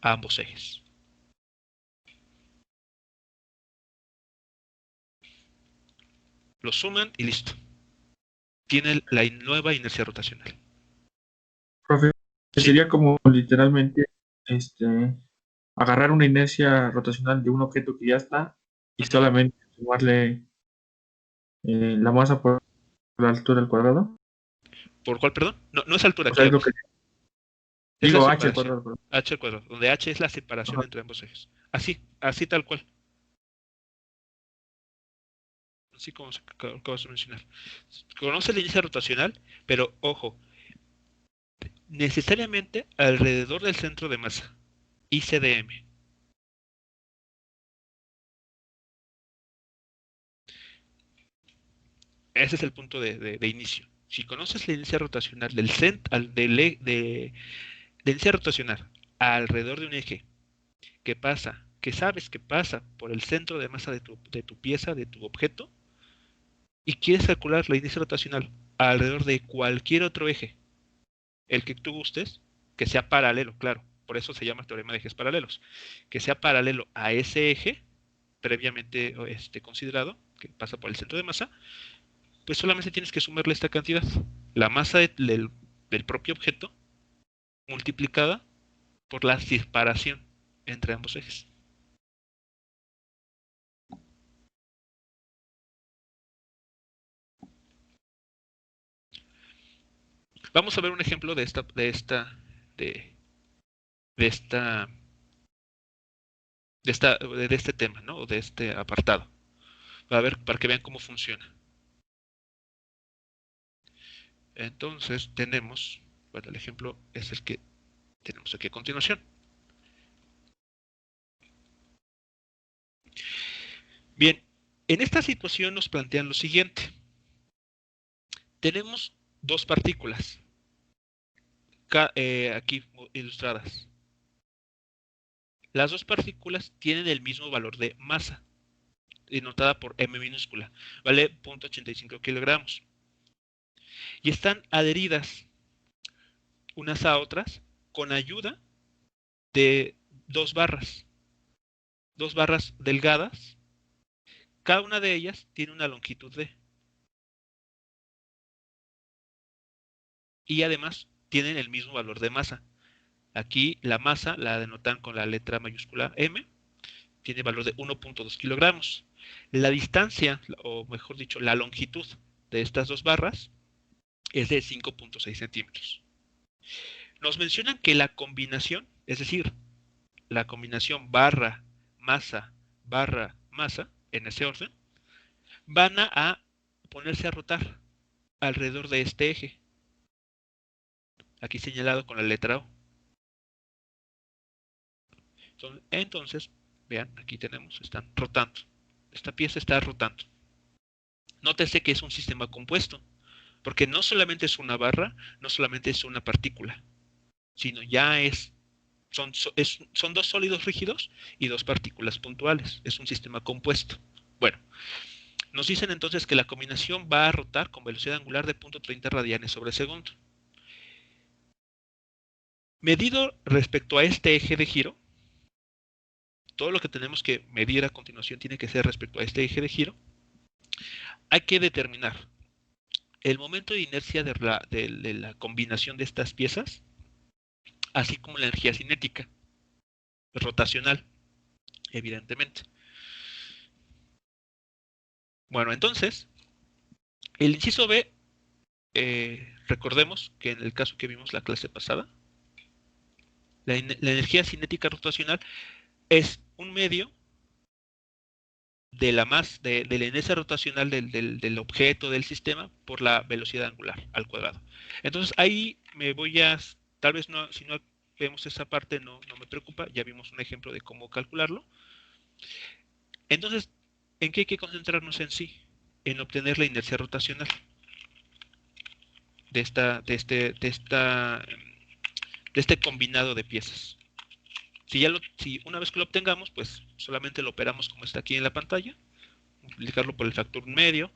a ambos ejes. Lo suman y listo. Tiene la nueva inercia rotacional. Profe, Sí, sería como literalmente agarrar una inercia rotacional de un objeto que ya está y ujú. solamente sumarle la masa por la altura al cuadrado. ¿Por cuál, perdón? No, no es altura O que sea, es lo que hablas, es la digo h al separación. cuadrado. Perdón. H al cuadrado, donde H es la separación Ajá. entre ambos ejes. Así, así tal cual. Así como acabas de mencionar. Conoce la inercia rotacional, pero ojo, necesariamente alrededor del centro de masa, ICDM. Ese es el punto de inicio. Si conoces la inercia rotacional del de inercia rotacional alrededor de un eje que pasa, que sabes que pasa por el centro de masa de tu pieza, de tu objeto, y quieres calcular la inercia rotacional alrededor de cualquier otro eje, el que tú gustes, que sea paralelo, claro, por eso se llama teorema de ejes paralelos, que sea paralelo a ese eje previamente considerado, que pasa por el centro de masa, pues solamente tienes que sumarle esta cantidad, la masa del propio objeto multiplicada por la separación entre ambos ejes. Vamos a ver un ejemplo de, de esta, de este tema, ¿no? O de este apartado. A ver, para que vean cómo funciona. Entonces tenemos, bueno, el ejemplo es el que tenemos aquí a continuación. Bien, en esta situación nos plantean lo siguiente. Tenemos dos partículas aquí ilustradas. Las dos partículas tienen el mismo valor de masa, denotada por m minúscula, vale 0.85 kilogramos. Y están adheridas unas a otras con ayuda de dos barras delgadas. Cada una de ellas tiene una longitud d. Y además tienen el mismo valor de masa. Aquí la masa la denotan con la letra mayúscula m, tiene valor de 1.2 kilogramos. La distancia, o mejor dicho, la longitud de estas dos barras es de 5.6 centímetros. Nos mencionan que la combinación, es decir, la combinación barra masa, en ese orden, van a ponerse a rotar alrededor de este eje, aquí señalado con la letra O. Entonces, vean, aquí tenemos, están rotando. Esta pieza está rotando. Nótese que es un sistema compuesto, porque no solamente es una barra, no solamente es una partícula, sino ya son dos sólidos rígidos y dos partículas puntuales. Es un sistema compuesto. Bueno, nos dicen entonces que la combinación va a rotar con velocidad angular de 0.30 radianes sobre segundo. Medido respecto a este eje de giro, todo lo que tenemos que medir a continuación tiene que ser respecto a este eje de giro. Hay que determinar el momento de inercia de la combinación de estas piezas, así como la energía cinética, rotacional, evidentemente. Bueno, entonces, el inciso B, recordemos que en el caso que vimos la clase pasada, la energía cinética rotacional es un medio de la inercia rotacional del objeto, del sistema, por la velocidad angular al cuadrado. Entonces ahí me voy a, tal vez no, si no vemos esa parte no me preocupa, ya vimos un ejemplo de cómo calcularlo. Entonces, ¿en qué hay que concentrarnos en sí? En obtener la inercia rotacional de este combinado de piezas. Si una vez que lo obtengamos, pues solamente lo operamos como está aquí en la pantalla, multiplicarlo por el factor medio,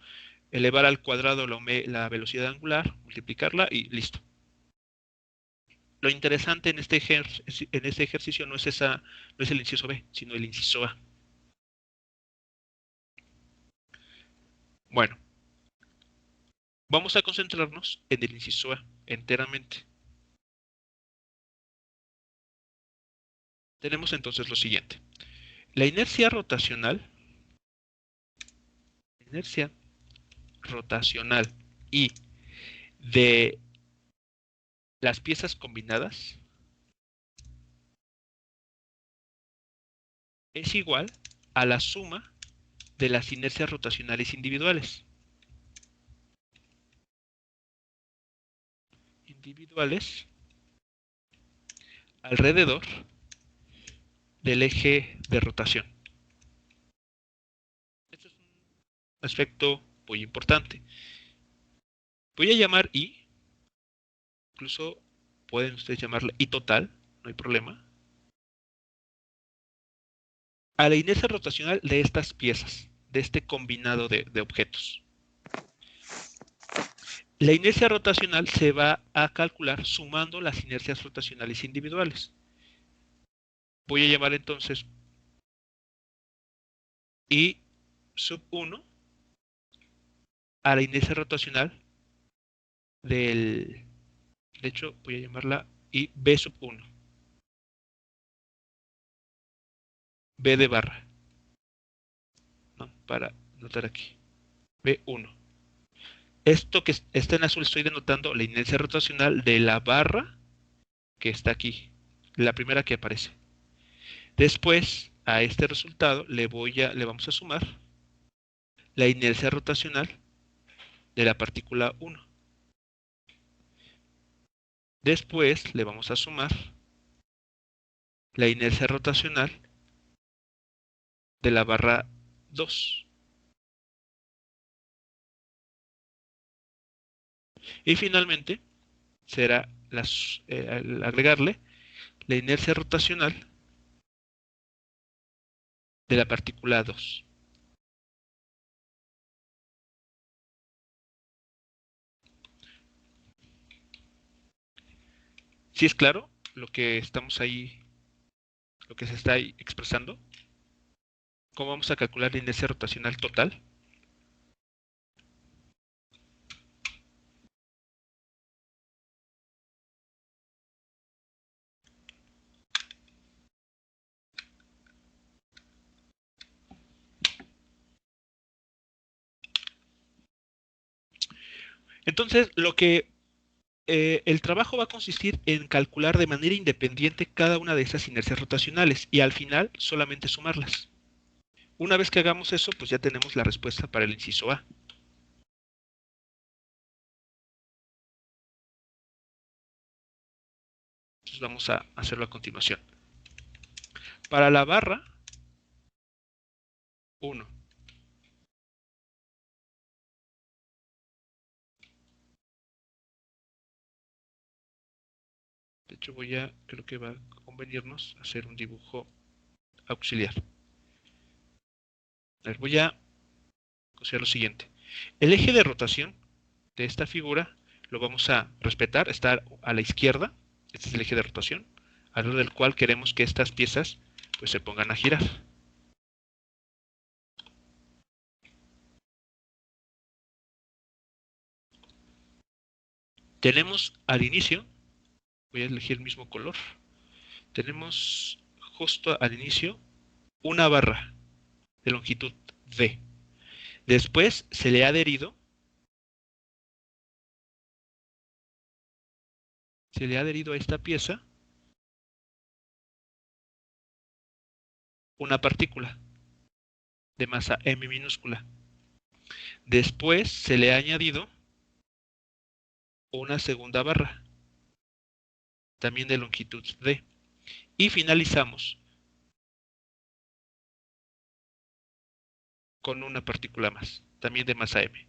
elevar al cuadrado la velocidad angular, multiplicarla y listo. Lo interesante en este ejercicio no es el inciso B, sino el inciso A. Bueno, vamos a concentrarnos en el inciso A enteramente. tenemos entonces lo siguiente. La inercia rotacional y de las piezas combinadas es igual a la suma de las inercias rotacionales individuales. Alrededor del eje de rotación. Este es un aspecto muy importante. Voy a llamar I, incluso pueden ustedes llamarla I total, no hay problema, a la inercia rotacional de estas piezas, de este combinado de objetos. La inercia rotacional se va a calcular sumando las inercias rotacionales individuales. Voy a llamar entonces I sub 1 a la inercia rotacional de hecho voy a llamarla I B sub 1. B de barra. No, para anotar aquí. B1. Esto que está en azul estoy denotando la inercia rotacional de la barra que está aquí, la primera que aparece. Después, a este resultado le vamos a sumar la inercia rotacional de la partícula 1. Después le vamos a sumar la inercia rotacional de la barra 2. Y finalmente será al agregarle la inercia rotacional de la partícula 2. ¿Sí es claro lo que estamos ahí, lo que se está ahí expresando? ¿Cómo vamos a calcular la inercia rotacional total? Entonces, el trabajo va a consistir en calcular de manera independiente cada una de esas inercias rotacionales y al final solamente sumarlas. Una vez que hagamos eso, pues ya tenemos la respuesta para el inciso A. Entonces vamos a hacerlo a continuación. Para la barra 1. De hecho creo que va a convenirnos hacer un dibujo auxiliar. A ver, voy a hacer lo siguiente. El eje de rotación de esta figura lo vamos a respetar, está a la izquierda. Este es el eje de rotación, alrededor del cual queremos que estas piezas pues se pongan a girar. Tenemos al inicio, voy a elegir el mismo color, tenemos justo al inicio una barra de longitud D. Después se le ha adherido a esta pieza una partícula de masa m minúscula. Después se le ha añadido una segunda barra, también de longitud D. Y finalizamos con una partícula más, también de masa m.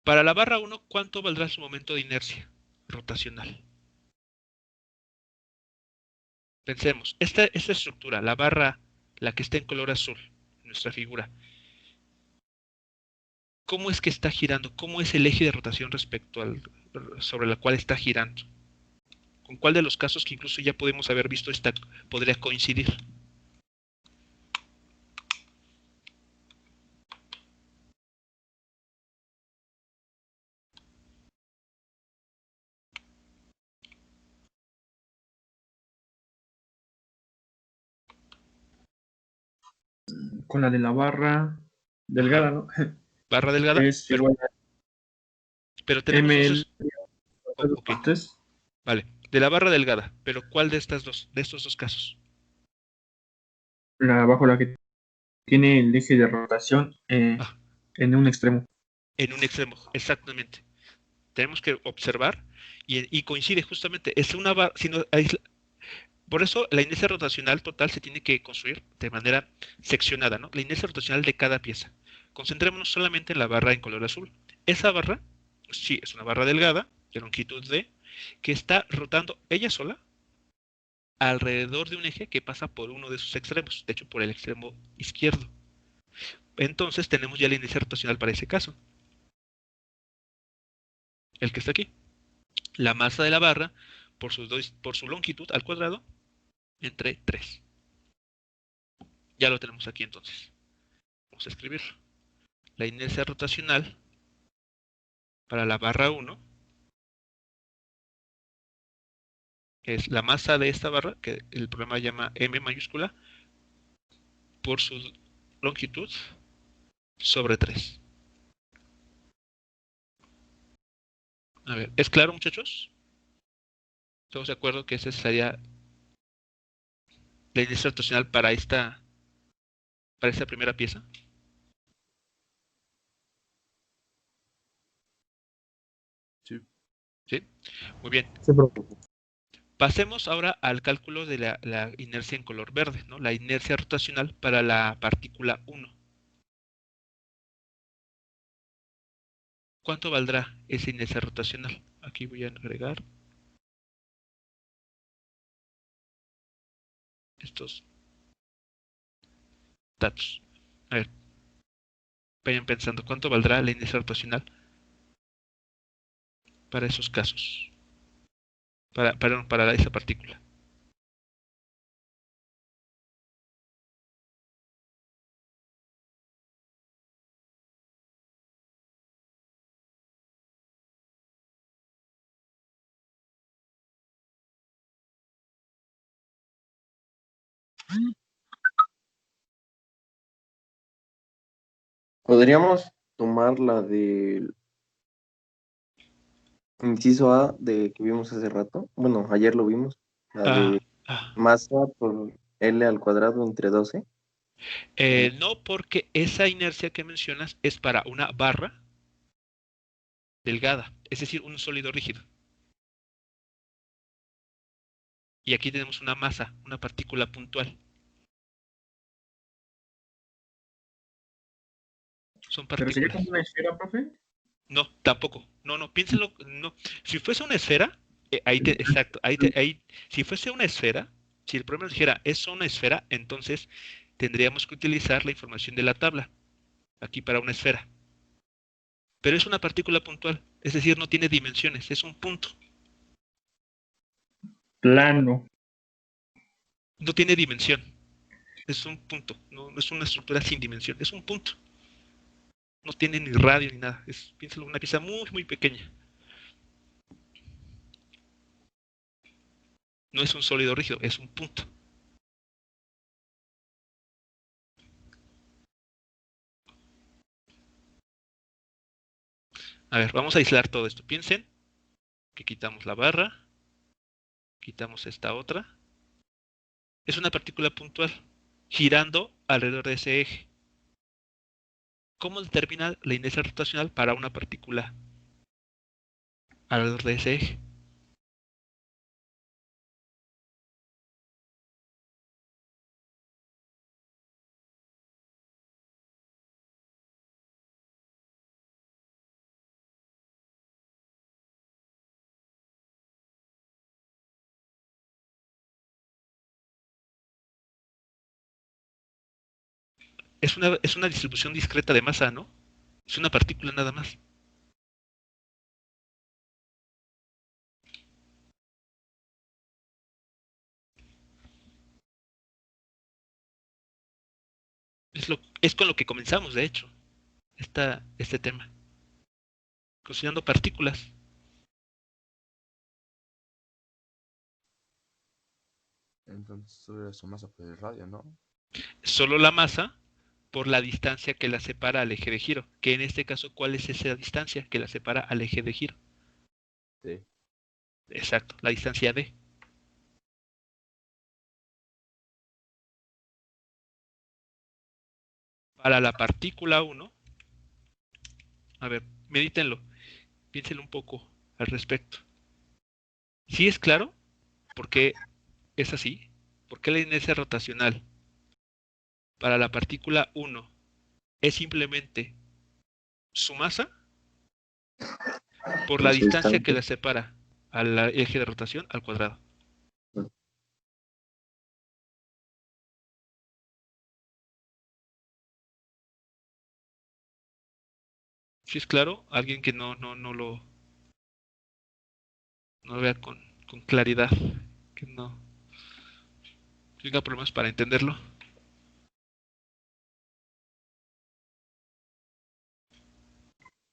Para la barra 1, ¿cuánto valdrá su momento de inercia rotacional? Pensemos, esta estructura, la barra, la que está en color azul, en nuestra figura, ¿cómo es que está girando? ¿Cómo es el eje de rotación sobre el cual está girando? ¿Con cuál de los casos que incluso ya podemos haber visto podría coincidir? con la de la barra delgada, Ajá. ¿no? Barra delgada, Es igual a pero tenemos ml. ok, vale. De la barra delgada, pero ¿cuál de estos dos casos? Bajo la que tiene el eje de rotación Ah, en un extremo. en un extremo, exactamente. Tenemos que observar y coincide justamente. Es una barra, por eso la inercia rotacional total se tiene que construir de manera seccionada, ¿no? La inercia rotacional de cada pieza. Concentrémonos solamente en la barra en color azul. Esa barra, sí, es una barra delgada, de longitud D, que está rotando ella sola alrededor de un eje que pasa por uno de sus extremos, de hecho por el extremo izquierdo. Entonces tenemos ya la inercia rotacional para ese caso, el que está aquí. La masa de la barra por su longitud al cuadrado entre 3. Ya lo tenemos aquí entonces. Vamos a escribirlo. La inercia rotacional para la barra 1 es la masa de esta barra, que el programa llama M mayúscula, por su longitud sobre 3. A ver, ¿es claro, muchachos? ¿Todos de acuerdo que esa sería la inercia rotacional para esta primera pieza? Sí. ¿Sí? Muy bien. Sí, profe. Pasemos ahora al cálculo de la inercia en color verde, ¿no? La inercia rotacional para la partícula 1. ¿Cuánto valdrá esa inercia rotacional? Aquí voy a agregar estos datos. A ver, vayan pensando, ¿cuánto valdrá la inercia rotacional para esos casos? Para esa partícula. Podríamos tomar la del inciso A de que vimos hace rato. Bueno, ayer lo vimos. La Ah, de ah. masa por L al cuadrado entre 12. No, porque esa inercia que mencionas es para una barra delgada, es decir, un sólido rígido. Y aquí tenemos una masa, una partícula puntual. Son Pero sería partículas. como una esfera, profe. No, tampoco. No, no, piénsenlo. No. Si fuese una esfera, exacto, si fuese una esfera, si el problema nos dijera es una esfera, entonces tendríamos que utilizar la información de la tabla, aquí para una esfera. Pero es una partícula puntual, es decir, no tiene dimensiones, es un punto. Plano. No tiene dimensión, es un punto, no es una estructura sin dimensión, es un punto. No tiene ni radio ni nada, piénsalo, una pieza muy, muy pequeña. No es un sólido rígido, es un punto. A ver, vamos a aislar todo esto. Piensen que quitamos la barra, quitamos esta otra. Es una partícula puntual, girando alrededor de ese eje. ¿Cómo determina la inercia rotacional para una partícula alrededor de ese eje? Es una distribución discreta de masa, ¿no? Es una partícula nada más. Es con lo que comenzamos, de hecho, este tema. Considerando partículas. Entonces, sobre su masa por el radio, ¿no? solo la masa por la distancia que la separa al eje de giro. Que en este caso, ¿cuál es esa distancia que la separa al eje de giro? Sí. Exacto, la distancia d. Para la partícula 1, a ver, medítenlo, piénsenlo un poco al respecto. ¿Sí es claro por qué es así? ¿Por qué la inercia rotacional para la partícula 1 es simplemente su masa por la Su distancia que distancia. la separa al eje de rotación al cuadrado? ¿Sí es claro? Alguien que no lo vea con claridad, que no tenga problemas para entenderlo.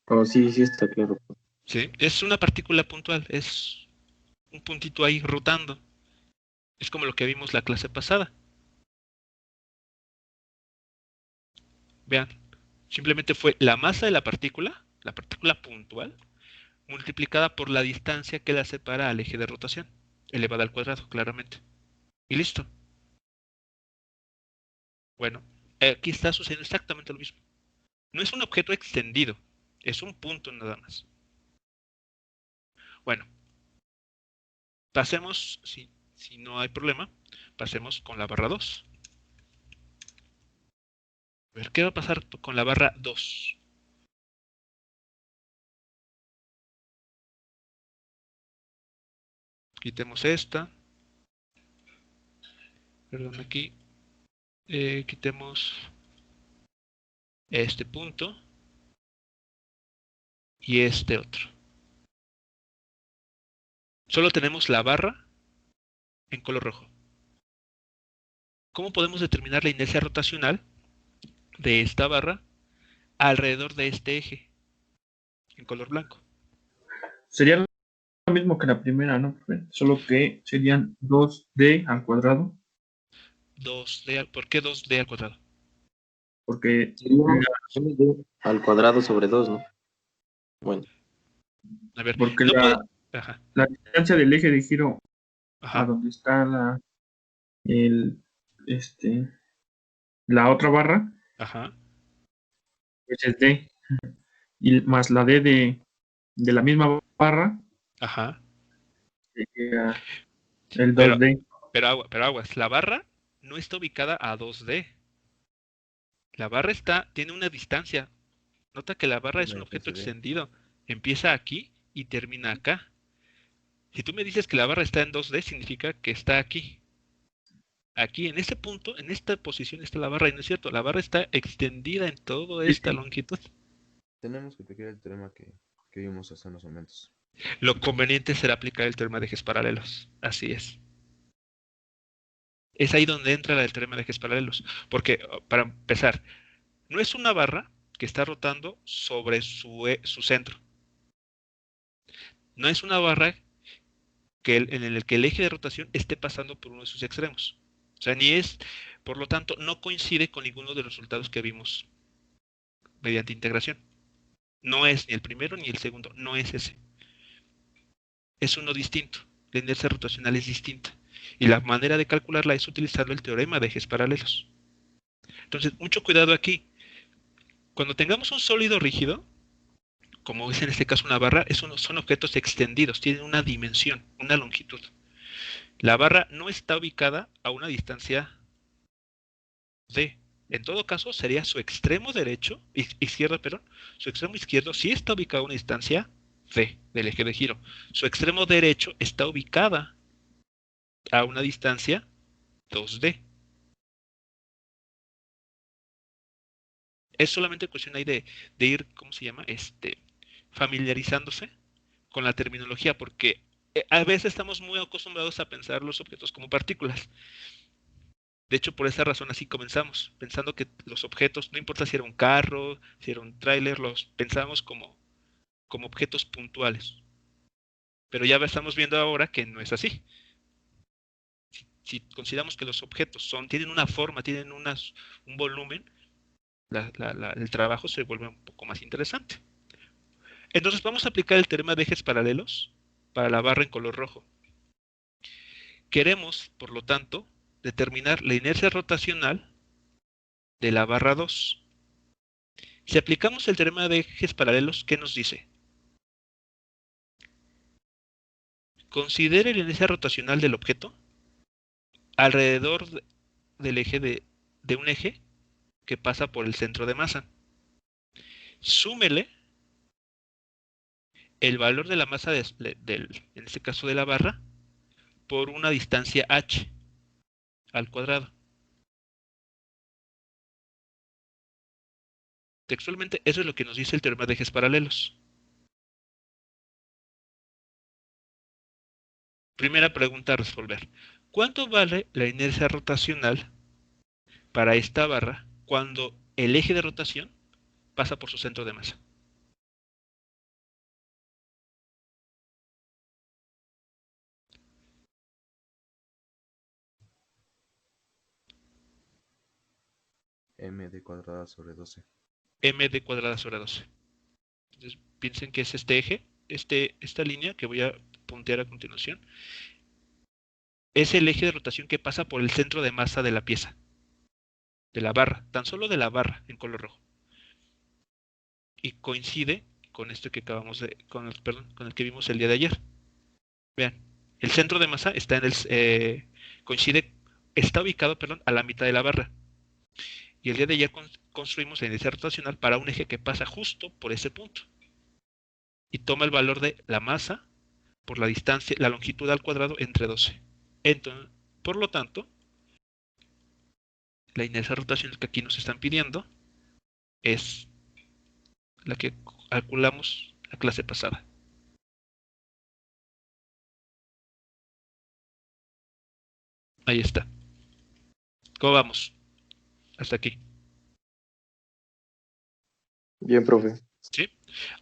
Oh, sí, sí está claro. ¿Sí? Es una partícula puntual, es un puntito ahí rotando. Es como lo que vimos la clase pasada. Vean, simplemente fue la masa de la partícula puntual, multiplicada por la distancia que la separa al eje de rotación, elevada al cuadrado, claramente. Y listo. Bueno, aquí está sucediendo exactamente lo mismo. No es un objeto extendido, es un punto nada más. Bueno, pasemos, si no hay problema, pasemos con la barra 2. A ver, ¿qué va a pasar con la barra 2? Quitemos esta. Perdón, aquí. Quitemos este punto y este otro. Solo tenemos la barra en color rojo. ¿Cómo podemos determinar la inercia rotacional de esta barra alrededor de este eje en color blanco? Sería lo mismo que la primera, ¿no, profe? Solo que serían 2D al cuadrado, 2D, ¿por qué 2D al cuadrado? porque Sería la, MD al cuadrado sobre 2, ¿no? Bueno, A ver, porque no puede... la, Ajá, la distancia del eje de giro a ajá, donde está el, la otra barra, ajá, pues es D, y más la D de la misma barra, ajá. sería el Pero, 2D. pero aguas, la barra no está ubicada a 2D. La barra tiene una distancia. Nota que la barra es Una un objeto distancia de. extendido. Empieza aquí y termina acá. Si tú me dices que la barra está en 2D, significa que está aquí. Aquí, en este punto, en esta posición está la barra, y no es cierto, la barra está extendida en toda Sí, esta longitud. Tenemos que aplicar el teorema que vimos hace unos momentos. Lo conveniente será aplicar el teorema de ejes paralelos. Así es. Es ahí donde entra el teorema de ejes paralelos. Porque, para empezar, no es una barra que está rotando sobre su centro. No es una barra en el que el eje de rotación esté pasando por uno de sus extremos. O sea, por lo tanto, no coincide con ninguno de los resultados que vimos mediante integración. No es ni el primero ni el segundo, no es ese. Es uno distinto. La inercia rotacional es distinta. Y la manera de calcularla es utilizando el teorema de ejes paralelos. Entonces, mucho cuidado aquí. Cuando tengamos un sólido rígido, como es en este caso una barra, son objetos extendidos, tienen una dimensión, una longitud. La barra no está ubicada a una distancia D. En todo caso, sería su extremo derecho, izquierdo, perdón, su extremo izquierdo sí está ubicado a una distancia D del eje de giro. Su extremo derecho está ubicada a una distancia 2D. Es solamente cuestión ahí de ir, ¿cómo se llama? Familiarizándose con la terminología, porque a veces estamos muy acostumbrados a pensar los objetos como partículas. De hecho, por esa razón así comenzamos, pensando que los objetos, no importa si era un carro, si era un tráiler, los pensamos como objetos puntuales. Pero ya estamos viendo ahora que no es así. si consideramos que los objetos tienen una forma, tienen un volumen, el trabajo se vuelve un poco más interesante. Entonces vamos a aplicar el teorema de ejes paralelos para la barra en color rojo. Queremos, por lo tanto, determinar la inercia rotacional de la barra 2. Si aplicamos el teorema de ejes paralelos, ¿qué nos dice? Considere la inercia rotacional del objeto alrededor del eje de un eje que pasa por el centro de masa. Súmele el valor de la masa en este caso de la barra por una distancia h al cuadrado. Textualmente, eso es lo que nos dice el teorema de ejes paralelos. Primera pregunta a resolver. ¿Cuánto vale la inercia rotacional para esta barra cuando el eje de rotación pasa por su centro de masa? md cuadrada sobre 12. md cuadrada sobre 12. Entonces, piensen que es este eje, esta línea que voy a puntear a continuación, es el eje de rotación que pasa por el centro de masa de la pieza, de la barra, tan solo de la barra en color rojo. Y coincide con esto que acabamos de, con el que vimos el día de ayer. Vean, el centro de masa está está ubicado, a la mitad de la barra. Y el día de ayer construimos la inercia rotacional para un eje que pasa justo por ese punto. Y toma el valor de la masa por la distancia, la longitud al cuadrado entre 12. Entonces, por lo tanto, la inercia rotacional que aquí nos están pidiendo es la que calculamos la clase pasada. Ahí está. ¿Cómo vamos? Hasta aquí. Bien, profe. ¿Sí?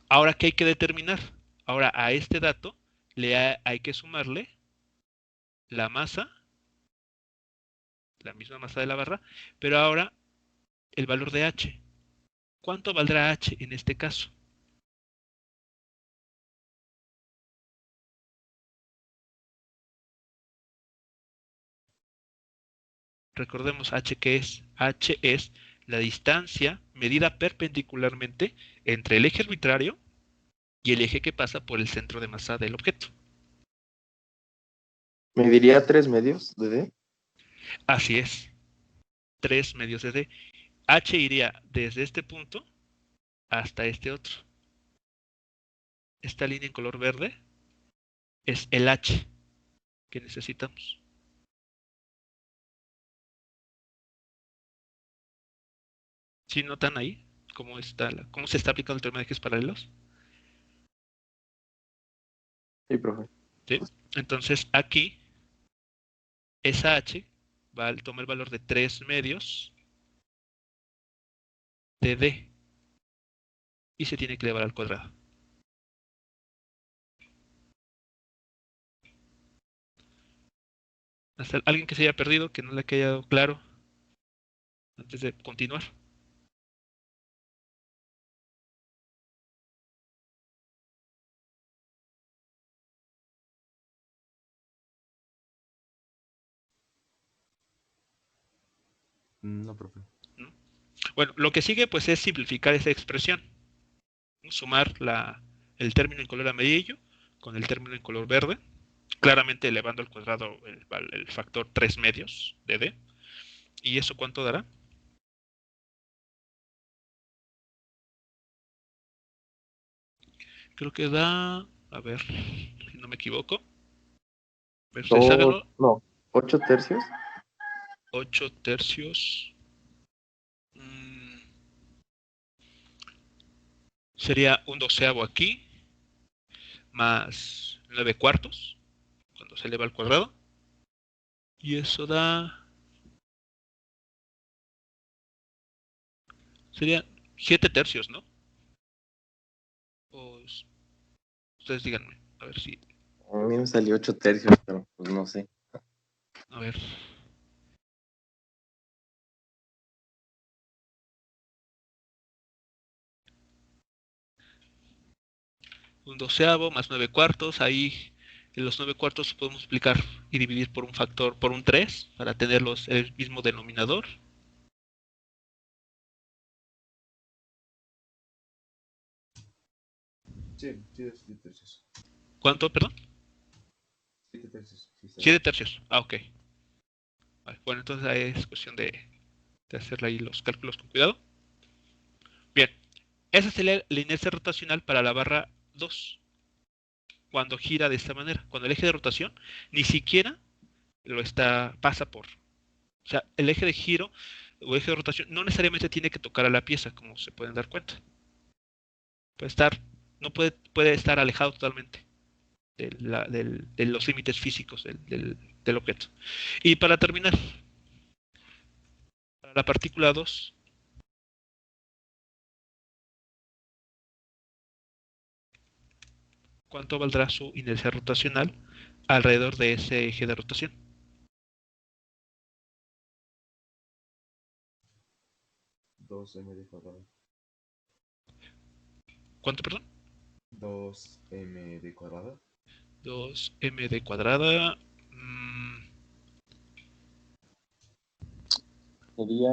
Ahora, ¿qué hay que determinar? Ahora, a este dato hay que sumarle la masa, la misma masa de la barra, pero ahora el valor de h. ¿Cuánto valdrá h en este caso? Recordemos h, ¿qué es? H es la distancia medida perpendicularmente entre el eje arbitrario y el eje que pasa por el centro de masa del objeto. ¿Me diría 3 medios de D? Así es. 3 medios de d. H iría desde este punto hasta este otro. Esta línea en color verde es el h que necesitamos. ¿Sí notan ahí cómo se está aplicando el teorema de ejes paralelos? Sí, profe. ¿Sí? Entonces aquí esa h toma el valor de 3 medios de d y se tiene que elevar al cuadrado. ¿Hasta alguien que se haya perdido, que no le haya quedado claro antes de continuar? No, profe. ¿No? Bueno, lo que sigue pues es simplificar esa expresión, ¿no? Sumar el término en color amarillo con el término en color verde, claramente elevando al cuadrado el factor 3 medios de d. ¿Y eso cuánto dará? Creo que da, a ver, si no me equivoco, a ver, desháganlo, 8 tercios. 8 tercios, sería un doceavo aquí, más 9 cuartos, cuando se eleva al cuadrado, y eso da, sería 7 tercios, ¿no? Pues, ustedes díganme, a ver si... A mí me salió 8 tercios, pero pues no sé. A ver. Un doceavo más 9 cuartos. Ahí en los 9 cuartos podemos multiplicar y dividir por un factor, por un 3, para tenerlos el mismo denominador. Sí, 7 tercios. ¿Cuánto, perdón? 7 tercios. Sí, está bien. 7 tercios. Ah, ok. Vale, bueno, entonces ahí es cuestión de hacerle ahí los cálculos con cuidado. Bien, esa sería la inercia rotacional para la barra 2, cuando gira de esta manera. Cuando el eje de rotación ni siquiera pasa por. O sea, el eje de giro o eje de rotación no necesariamente tiene que tocar a la pieza, como se pueden dar cuenta. Puede estar, no puede estar alejado totalmente de los límites físicos del objeto. Y para terminar, para la partícula 2, ¿cuánto valdrá su inercia rotacional alrededor de ese eje de rotación? 2m cuadrado. ¿Cuánto, perdón? 2m cuadrado. 2m cuadrada. Sería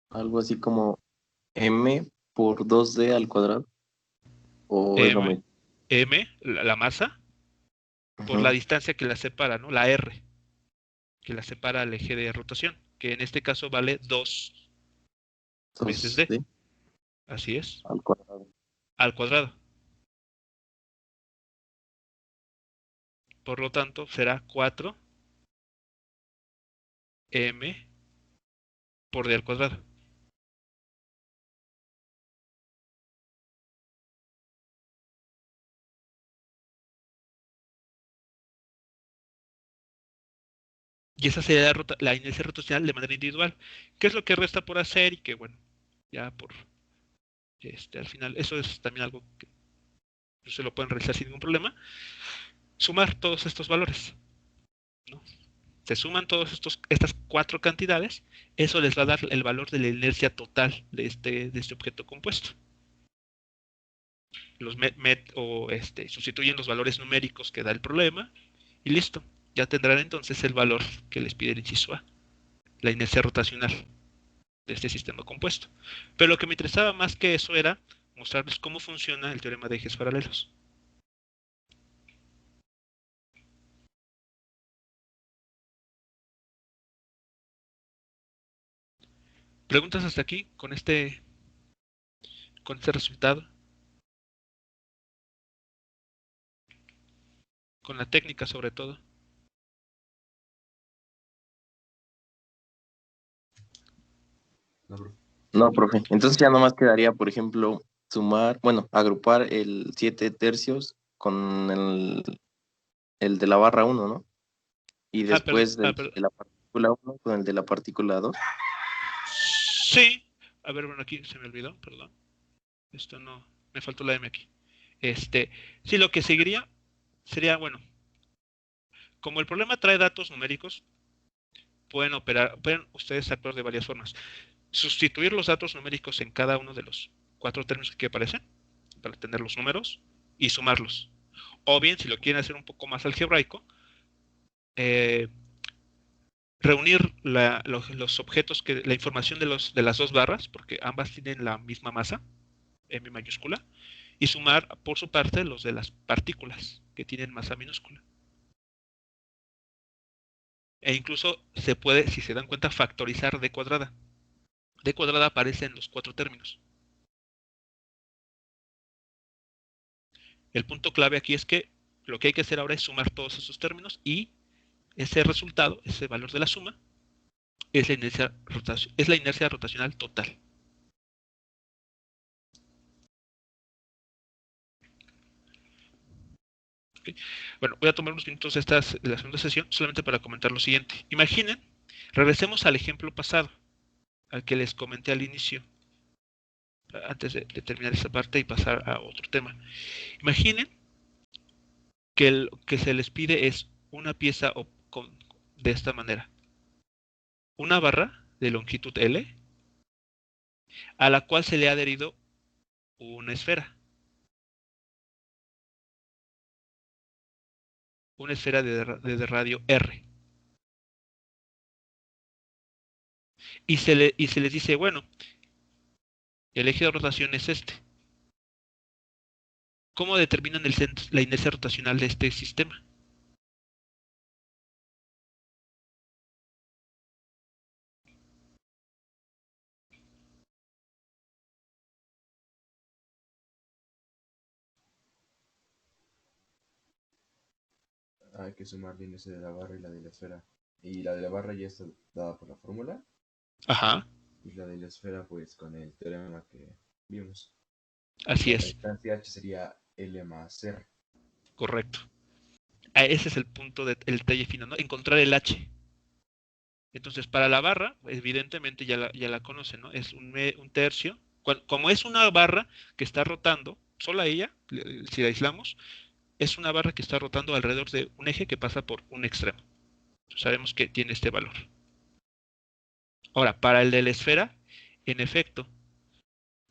algo así como m por 2d al cuadrado. O es lo M, mismo. M, la masa, por la Ujú. distancia que la separa, ¿no? La R, que la separa al eje de rotación, que en este caso vale 2 veces D. 2d Así es, al cuadrado. al cuadrado. Por lo tanto, será 4m por D al cuadrado. Y esa sería la inercia rotacional de manera individual. ¿Qué es lo que resta por hacer? Y que, bueno, ya por al final, eso es también algo que se lo pueden realizar sin ningún problema. Sumar todos estos valores, ¿no? Se suman todas estas 4 cantidades, eso les va a dar el valor de la inercia total de este objeto compuesto. Los sustituyen los valores numéricos que da el problema y listo. Ya tendrán entonces el valor que les pide el inciso A, la inercia rotacional de este sistema compuesto. Pero lo que me interesaba más que eso era mostrarles cómo funciona el teorema de ejes paralelos. ¿Preguntas hasta aquí con este resultado? Con la técnica sobre todo. No, bro. No, profe. Entonces ya nomás quedaría, por ejemplo, sumar, bueno, agrupar el 7 tercios con el de la barra 1, ¿no? Y Perdón, después del perdón. de la partícula 1 con el de la partícula 2. Sí. A ver, bueno, aquí se me olvidó, perdón. Esto no, me faltó la M aquí. Sí, lo que seguiría sería, bueno, como el problema trae datos numéricos, pueden ustedes actuar de varias formas. Sustituir los datos numéricos en cada uno de los 4 términos que aparecen, para tener los números, y sumarlos. O bien, si lo quieren hacer un poco más algebraico, eh, reunir los objetos, la información de las dos barras, porque ambas tienen la misma masa, M mayúscula, y sumar por su parte los de las partículas, que tienen masa minúscula. E incluso se puede, si se dan cuenta, factorizar D cuadrada. D cuadrada aparece en los 4 términos. El punto clave aquí es que lo que hay que hacer ahora es sumar todos esos términos y ese resultado, ese valor de la suma, es la inercia rotacional total. ¿Okay? Bueno, voy a tomar unos minutos de la segunda sesión solamente para comentar lo siguiente. Imaginen, regresemos al ejemplo pasado, al que les comenté al inicio, antes de terminar esta parte y pasar a otro tema. Imaginen que lo que se les pide es una pieza de esta manera. Una barra de longitud L a la cual se le ha adherido una esfera. Una esfera de radio R. Y se les dice, bueno, el eje de rotación es este. ¿Cómo determinan la inercia rotacional de este sistema? Hay que sumar la inercia de la barra y la de la esfera. Y la de la barra ya está dada por la fórmula. Ajá, Y la de la esfera, pues con el teorema que vimos. así La es, distancia h sería L más R. correcto. Ese es el punto del detalle fino, ¿no? Encontrar el H. Entonces, para la barra, evidentemente ya la conocen, ¿no? Es un tercio. Como es una barra que está rotando, sola ella, si la aislamos, es una barra que está rotando alrededor de un eje que pasa por un extremo. Sabemos que tiene este valor. Ahora, para el de la esfera, en efecto,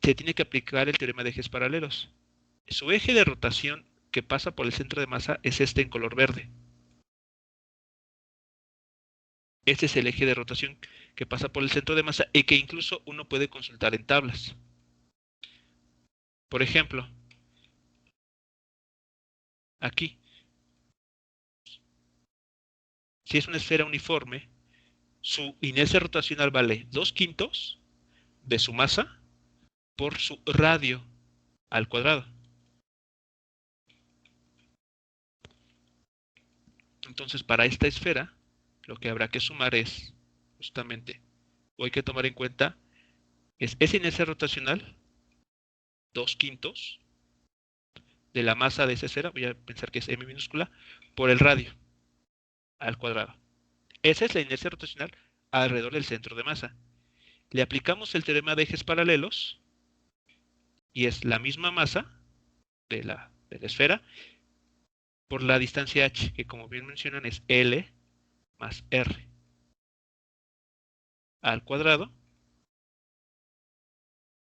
se tiene que aplicar el teorema de ejes paralelos. Su eje de rotación que pasa por el centro de masa es este en color verde. Este es el eje de rotación que pasa por el centro de masa y que incluso uno puede consultar en tablas. Por ejemplo, aquí, si es una esfera uniforme, su inercia rotacional vale 2/5 de su masa por su radio al cuadrado. Entonces, para esta esfera, lo que habrá que sumar es, justamente, o hay que tomar en cuenta, es esa inercia rotacional, 2/5 de la masa de esa esfera, voy a pensar que es m minúscula, por el radio al cuadrado. Esa es la inercia rotacional alrededor del centro de masa. Le aplicamos el teorema de ejes paralelos y es la misma masa de la esfera por la distancia h, que como bien mencionan es L más R al cuadrado.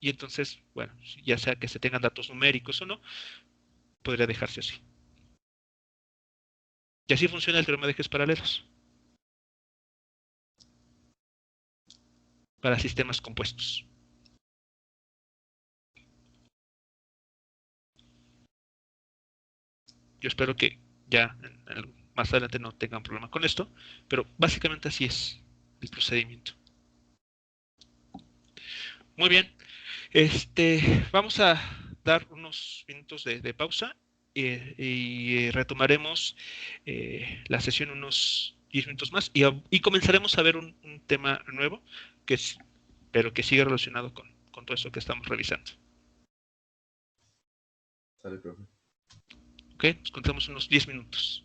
Y entonces, bueno, ya sea que se tengan datos numéricos o no, podría dejarse así. Y así funciona el teorema de ejes paralelos para sistemas compuestos. Yo espero que ya más adelante no tengan problema con esto, pero básicamente así es el procedimiento. Muy bien, vamos a dar unos minutos de pausa y retomaremos la sesión unos 10 minutos más y comenzaremos a ver un tema nuevo pero que sigue relacionado con todo eso que estamos revisando. Sale, profe. Ok, nos contamos unos 10 minutos.